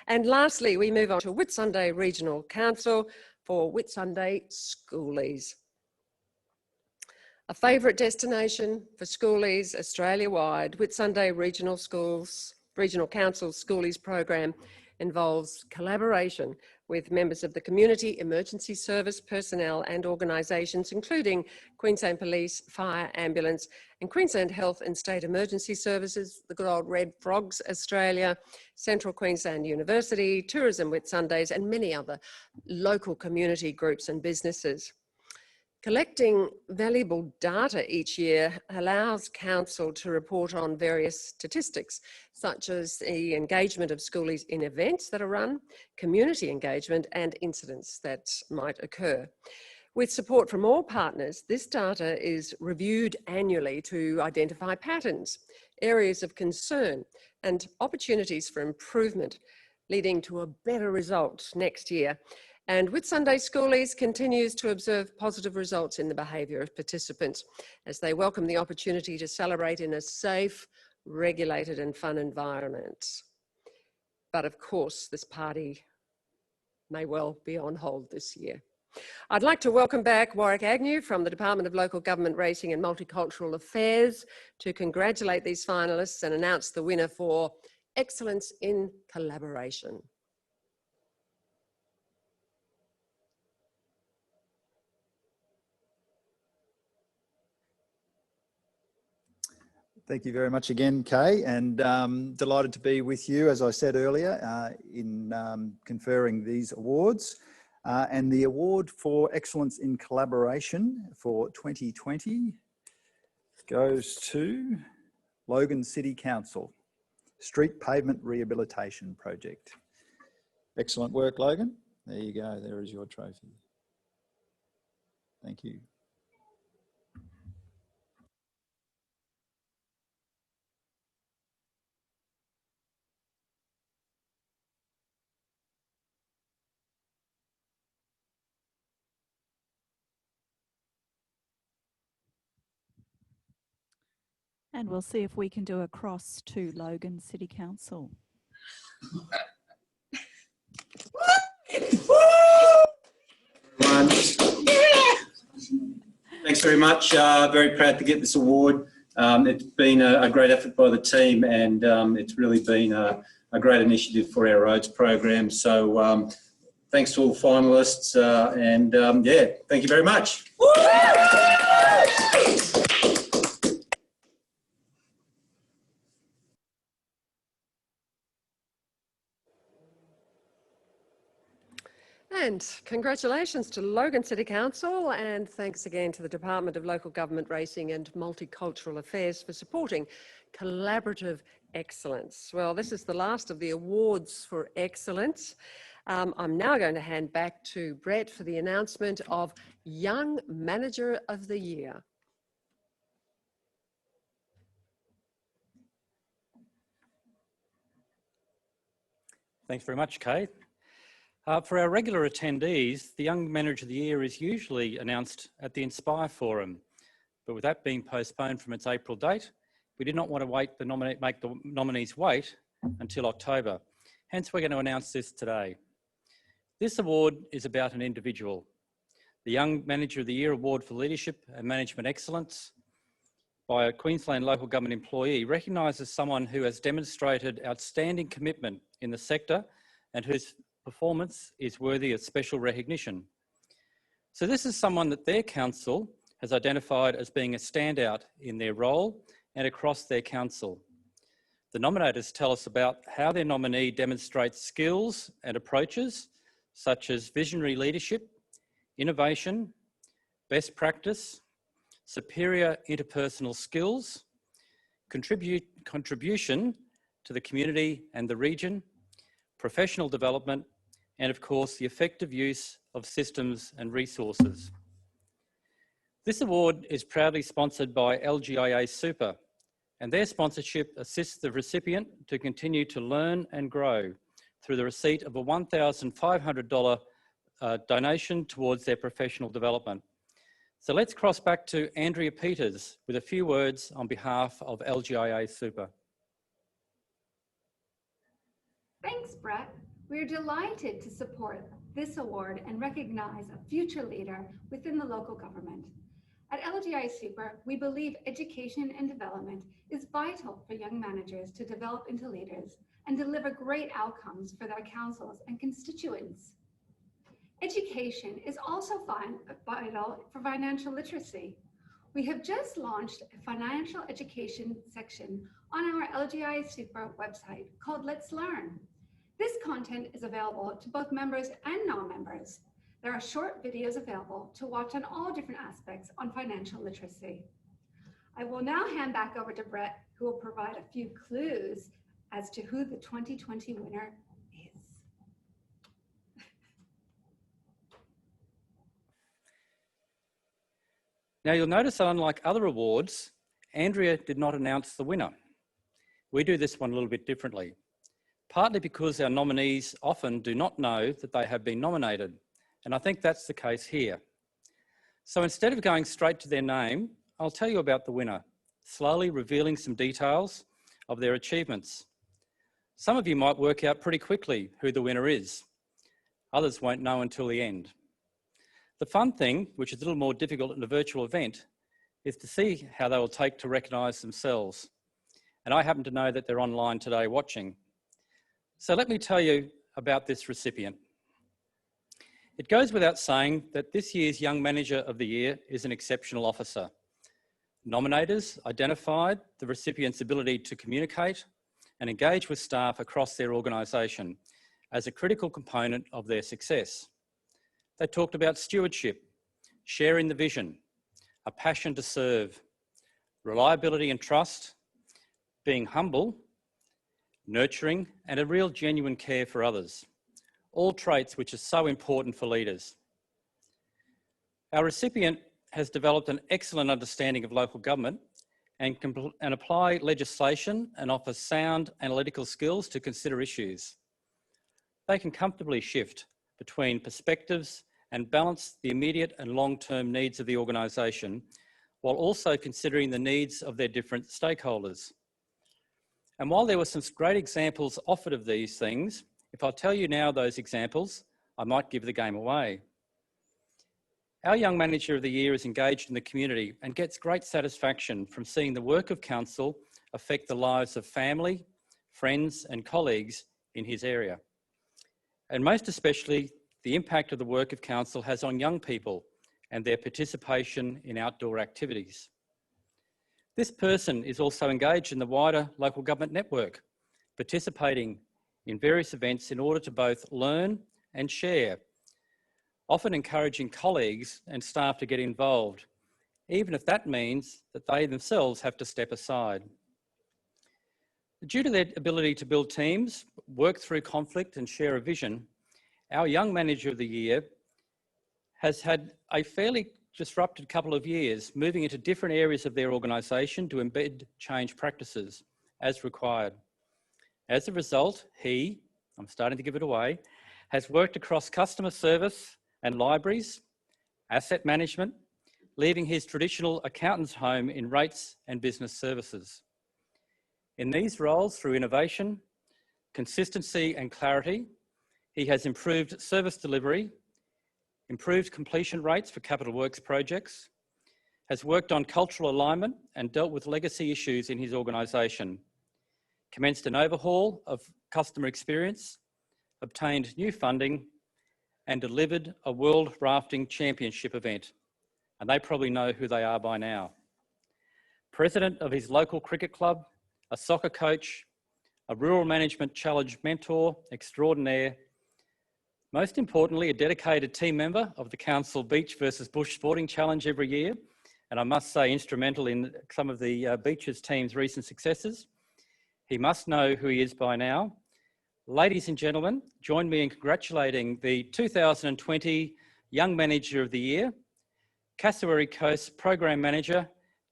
And lastly, we move on to Whitsunday Regional Council for Whitsunday Schoolies. A favourite destination for schoolies Australia-wide, Whitsunday Regional Council Schoolies program involves collaboration with members of the community, emergency service personnel and organisations, including Queensland Police, Fire, Ambulance and Queensland Health and State Emergency Services, the good old Red Frogs Australia, Central Queensland University, Tourism Whitsundays and many other local community groups and businesses. Collecting valuable data each year allows Council to report on various statistics, such as the engagement of schoolies in events that are run, community engagement and incidents that might occur. With support from all partners, this data is reviewed annually to identify patterns, areas of concern and opportunities for improvement, leading to a better result next year. And Whitsunday Schoolies continues to observe positive results in the behaviour of participants as they welcome the opportunity to celebrate in a safe, regulated and fun environment. But of course, this party may well be on hold this year. I'd like to welcome back Warwick Agnew from the Department of Local Government Racing and Multicultural Affairs to congratulate these finalists and announce the winner for Excellence in Collaboration. Thank you very much again, Kay, and delighted to be with you, as I said earlier, in conferring these awards. And the award for Excellence in Collaboration for 2020 goes to Logan City Council, Street Pavement Rehabilitation Project. Excellent work, Logan. There you go, there is your trophy. Thank you. And we'll see if we can do a cross to Logan City Council. Thanks very much. Very proud to get this award. It's been a great effort by the team, and it's really been a great initiative for our roads program. So thanks to all finalists, and yeah, thank you very much. And congratulations to Logan City Council, and thanks again to the Department of Local Government Racing and Multicultural Affairs for supporting collaborative excellence. Well, this is the last of the awards for excellence. I'm now going to hand back to Brett for the announcement of Young Manager of the Year. Thanks very much, Kate. For our regular attendees, the Young Manager of the Year is usually announced at the Inspire Forum, but with that being postponed from its April date, we did not want to make the nominees wait until October. Hence, we're going to announce this today. This award is about an individual. The Young Manager of the Year Award for Leadership and Management Excellence by a Queensland local government employee recognises someone who has demonstrated outstanding commitment in the sector and whose performance is worthy of special recognition. So this is someone that their council has identified as being a standout in their role and across their council. The nominators tell us about how their nominee demonstrates skills and approaches such as visionary leadership, innovation, best practice, superior interpersonal skills, contribution to the community and the region, professional development, and of course, the effective use of systems and resources. This award is proudly sponsored by LGIA Super, and their sponsorship assists the recipient to continue to learn and grow through the receipt of a $1,500 donation towards their professional development. So let's cross back to Andrea Peters with a few words on behalf of LGIA Super. Thanks, Brett. We're delighted to support this award and recognize a future leader within the local government. At LGI Super, we believe education and development is vital for young managers to develop into leaders and deliver great outcomes for their councils and constituents. Education is also vital for financial literacy. We have just launched a financial education section on our LGI Super website called Let's Learn. This content is available to both members and non-members. There are short videos available to watch on all different aspects on financial literacy. I will now hand back over to Brett, who will provide a few clues as to who the 2020 winner is. Now you'll notice that unlike other awards, Andrea did not announce the winner. We do this one a little bit differently, partly because our nominees often do not know that they have been nominated. And I think that's the case here. So instead of going straight to their name, I'll tell you about the winner, slowly revealing some details of their achievements. Some of you might work out pretty quickly who the winner is. Others won't know until the end. The fun thing, which is a little more difficult in a virtual event, is to see how they will take to recognise themselves. And I happen to know that they're online today watching. So let me tell you about this recipient. It goes without saying that this year's Young Manager of the Year is an exceptional officer. Nominators identified the recipient's ability to communicate and engage with staff across their organisation as a critical component of their success. They talked about stewardship, sharing the vision, a passion to serve, reliability and trust, being humble, nurturing, and a real genuine care for others. All traits which are so important for leaders. Our recipient has developed an excellent understanding of local government and can apply legislation and offers sound analytical skills to consider issues. They can comfortably shift between perspectives and balance the immediate and long-term needs of the organisation while also considering the needs of their different stakeholders. And while there were some great examples offered of these things, if I tell you now those examples, I might give the game away. Our Young Manager of the Year is engaged in the community and gets great satisfaction from seeing the work of council affect the lives of family, friends and colleagues in his area. And most especially, the impact of the work of council has on young people and their participation in outdoor activities. This person is also engaged in the wider local government network, participating in various events in order to both learn and share, often encouraging colleagues and staff to get involved, even if that means that they themselves have to step aside. Due to their ability to build teams, work through conflict and share a vision, our Young Manager of the Year has had a fairly disrupted couple of years, moving into different areas of their organisation to embed change practices as required. As a result, I'm starting to give it away, has worked across customer service and libraries, asset management, leaving his traditional accountant's home in rates and business services. In these roles, through innovation, consistency and clarity, he has improved service delivery, improved completion rates for capital works projects, has worked on cultural alignment and dealt with legacy issues in his organisation, commenced an overhaul of customer experience, obtained new funding, and delivered a World Rafting Championship event. And they probably know who they are by now. President of his local cricket club, a soccer coach, a rural management challenge mentor extraordinaire, most importantly, a dedicated team member of the Council Beach versus Bush Sporting Challenge every year. And I must say, instrumental in some of the Beaches team's recent successes. He must know who he is by now. Ladies and gentlemen, join me in congratulating the 2020 Young Manager of the Year, Cassowary Coast Program Manager,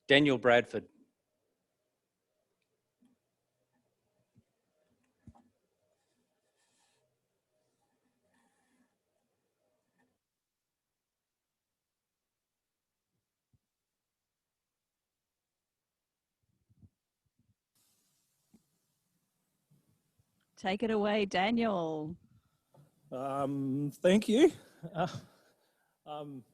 Daniel Bradford. Take it away, Daniel. Thank you.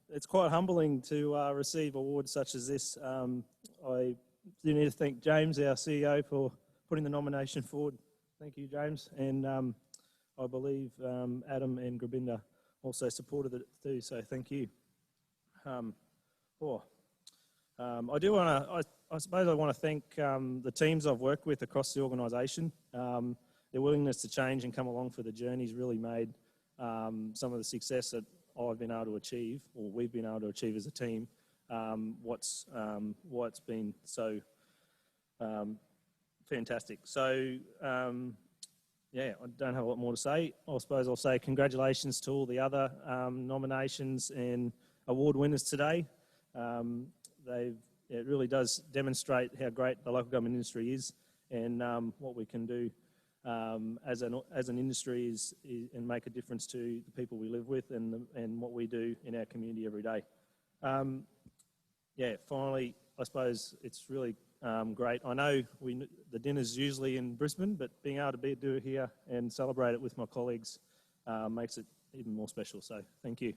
It's quite humbling to receive awards such as this. I do need to thank James, our CEO, for putting the nomination forward. Thank you, James. And I believe Adam and Grabinda also supported it too, so thank you. I suppose I want to thank the teams I've worked with across the organisation. Their willingness to change and come along for the journey's really made some of the success that I've been able to achieve, or we've been able to achieve as a team, what's been so fantastic. So, yeah, I don't have a lot more to say. I suppose I'll say congratulations to all the other nominations and award winners today. It really does demonstrate how great the local government industry is, and what we can do as an industry is and make a difference to the people we live with and what we do in our community every day. Yeah, finally, I suppose it's really great. I know the dinner's usually in Brisbane, but being able to do it here and celebrate it with my colleagues makes it even more special. So thank you.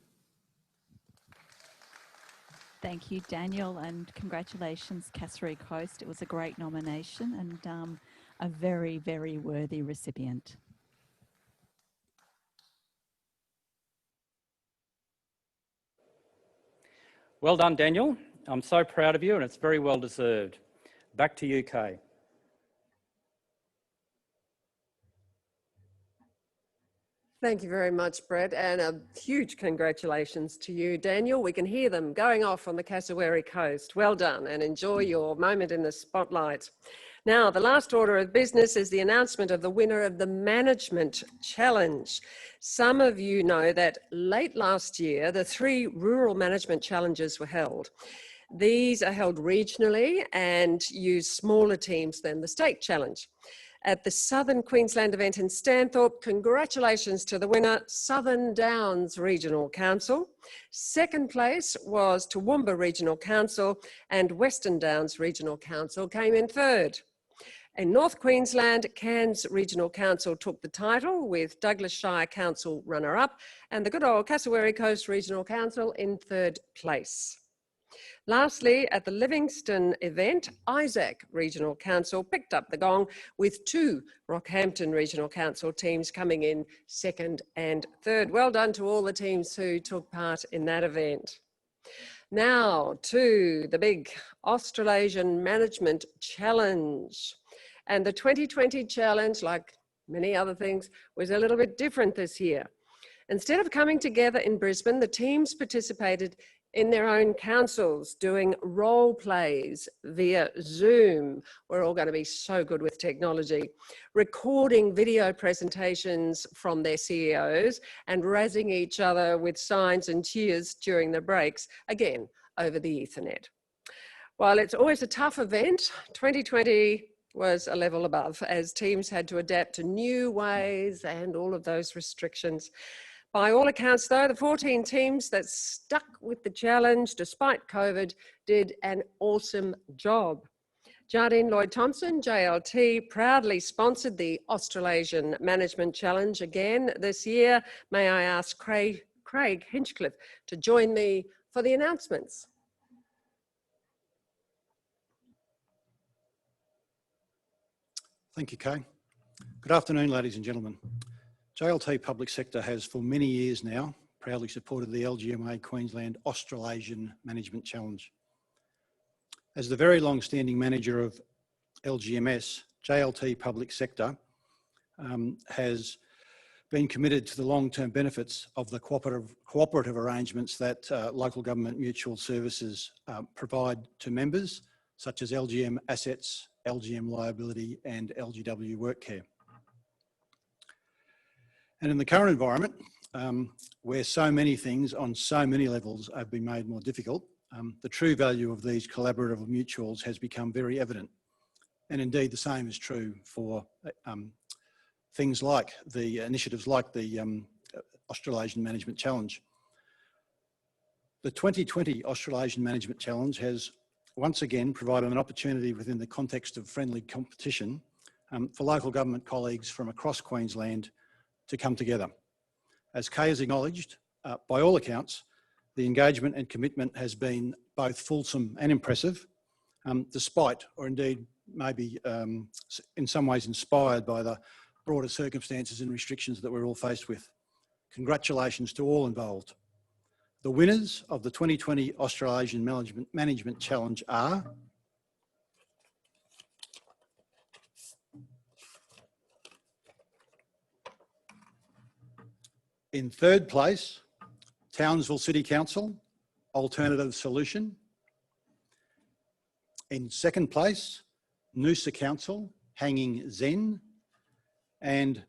Thank you, Daniel, and congratulations, Cassowary Coast. It was a great nomination and a very, very worthy recipient. Well done, Daniel. I'm so proud of you, and it's very well deserved. Back to you, Kay. Thank you very much, Brett, and a huge congratulations to you, Daniel. We can hear them going off on the Cassowary Coast. Well done, and enjoy your moment in the spotlight. Now, the last order of business is the announcement of the winner of the Management Challenge. Some of you know that late last year, the 3 Rural Management Challenges were held. These are held regionally and use smaller teams than the State Challenge. At the Southern Queensland event in Stanthorpe, congratulations to the winner, Southern Downs Regional Council. Second place was Toowoomba Regional Council, and Western Downs Regional Council came in third. In North Queensland, Cairns Regional Council took the title, with Douglas Shire Council runner-up, and the good old Cassowary Coast Regional Council in third place. Lastly, at the Livingston event, Isaac Regional Council picked up the gong, with 2 Rockhampton Regional Council teams coming in second and third. Well done to all the teams who took part in that event. Now to the big Australasian Management Challenge. And the 2020 challenge, like many other things, was a little bit different this year. Instead of coming together in Brisbane, the teams participated in their own councils, doing role plays via Zoom. We're all going to be so good with technology. Recording video presentations from their CEOs and razzing each other with signs and cheers during the breaks, again, over the Ethernet. While it's always a tough event, 2020 was a level above, as teams had to adapt to new ways and all of those restrictions. By all accounts, though, the 14 teams that stuck with the challenge despite COVID did an awesome job. Jardine Lloyd-Thompson, JLT, proudly sponsored the Australasian Management Challenge again this year. May I ask Craig Hinchcliffe to join me for the announcements. Thank you, Kay. Good afternoon, ladies and gentlemen. JLT Public Sector has for many years now proudly supported the LGMA Queensland Australasian Management Challenge. As the very long-standing manager of LGMS, JLT Public Sector has been committed to the long-term benefits of the cooperative arrangements that local government mutual services provide to members, such as LGM Assets, LGM Liability and LGW Workcare. And in the current environment, where so many things on so many levels have been made more difficult, the true value of these collaborative mutuals has become very evident. And indeed, the same is true for things like the initiatives like the Australasian Management Challenge. The 2020 Australasian Management Challenge has once again provided an opportunity within the context of friendly competition for local government colleagues from across Queensland to come together. As Kay has acknowledged, by all accounts, the engagement and commitment has been both fulsome and impressive, despite, or indeed maybe in some ways inspired by the broader circumstances and restrictions that we're all faced with. Congratulations to all involved. The winners of the 2020 Australasian Management Challenge are in third place, Townsville City Council, Alternative Solution. In second place, Noosa Council, Hanging Zen. And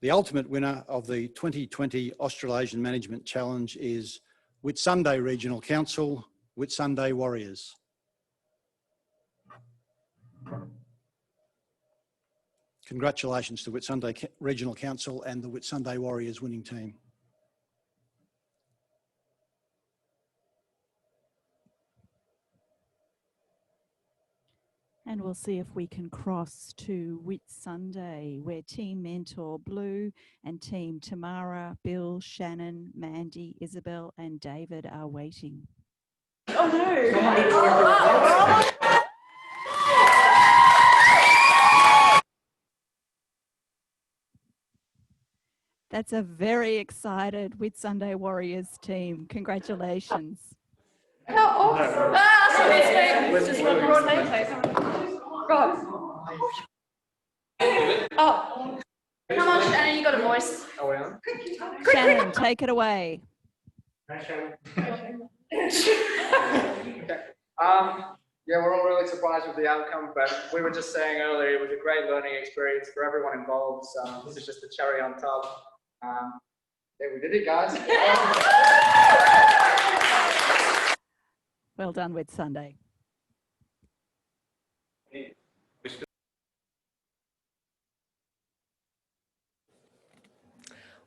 the ultimate winner of the 2020 Australasian Management Challenge is Whitsunday Regional Council, Whitsunday Warriors. Congratulations to Whitsunday Regional Council and the Whitsunday Warriors winning team. And we'll see if we can cross to Whitsunday, where Team Mentor Blue and Team Tamara, Bill, Shannon, Mandy, Isabel and David are waiting. Oh no! That's a very excited Whitsunday Warriors team. Congratulations. Oh, just one broad name, please. God. Oh. Come on, Shannon, you got a voice. Oh, we on? Shannon, take it away. Hi, Shannon. Okay. Yeah, we're all really surprised with the outcome, but we were just saying earlier, it was a great learning experience for everyone involved. So this is just the cherry on top. Yeah, we did it, guys. Well done, Whitsunday.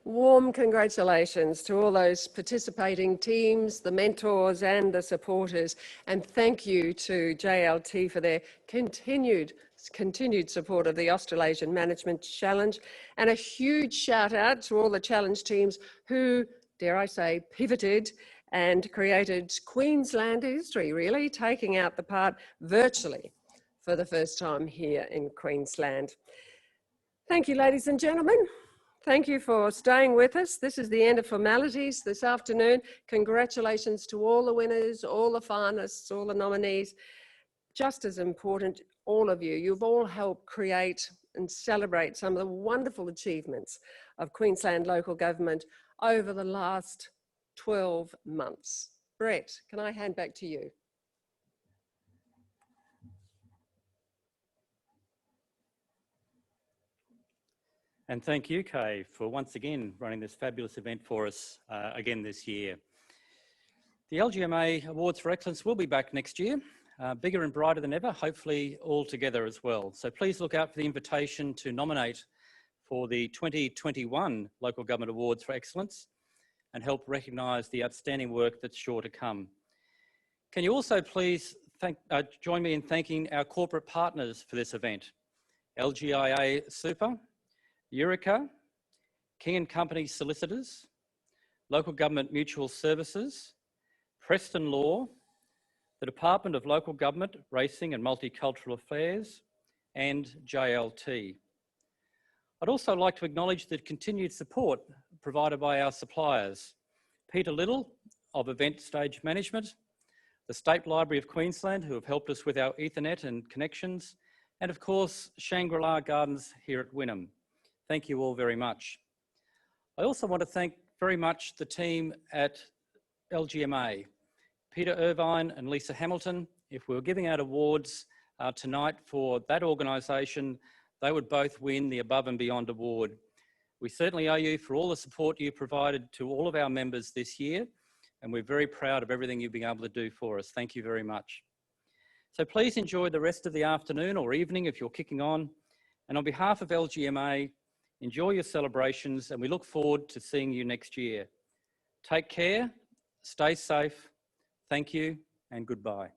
Warm congratulations to all those participating teams, the mentors and the supporters. And thank you to JLT for their continued support of the Australasian Management Challenge. And a huge shout out to all the challenge teams who, dare I say, pivoted and created Queensland history, really, taking out the part virtually for the first time here in Queensland. Thank you, ladies and gentlemen. Thank you for staying with us. This is the end of formalities this afternoon. Congratulations to all the winners, all the finalists, all the nominees. Just as important, all of you. You've all helped create and celebrate some of the wonderful achievements of Queensland local government over the last 12 months. Brett, can I hand back to you? And thank you, Kay, for once again running this fabulous event for us again this year. The LGMA Awards for Excellence will be back next year, bigger and brighter than ever, hopefully all together as well. So please look out for the invitation to nominate for the 2021 Local Government Awards for Excellence and help recognise the outstanding work that's sure to come. Can you also please join me in thanking our corporate partners for this event, LGIA Super, Eureka, King & Company Solicitors, Local Government Mutual Services, Preston Law, the Department of Local Government, Racing and Multicultural Affairs, and JLT. I'd also like to acknowledge the continued support provided by our suppliers, Peter Little of Event Stage Management, the State Library of Queensland, who have helped us with our Ethernet and connections, and of course, Shangri-La Gardens here at Wynnum. Thank you all very much. I also want to thank very much the team at LGMA, Peter Irvine and Lisa Hamilton. If we were giving out awards tonight for that organisation, they would both win the Above and Beyond Award. We certainly owe you for all the support you provided to all of our members this year, and we're very proud of everything you've been able to do for us. Thank you very much. So please enjoy the rest of the afternoon or evening if you're kicking on. And on behalf of LGMA, enjoy your celebrations and we look forward to seeing you next year. Take care, stay safe, thank you and goodbye.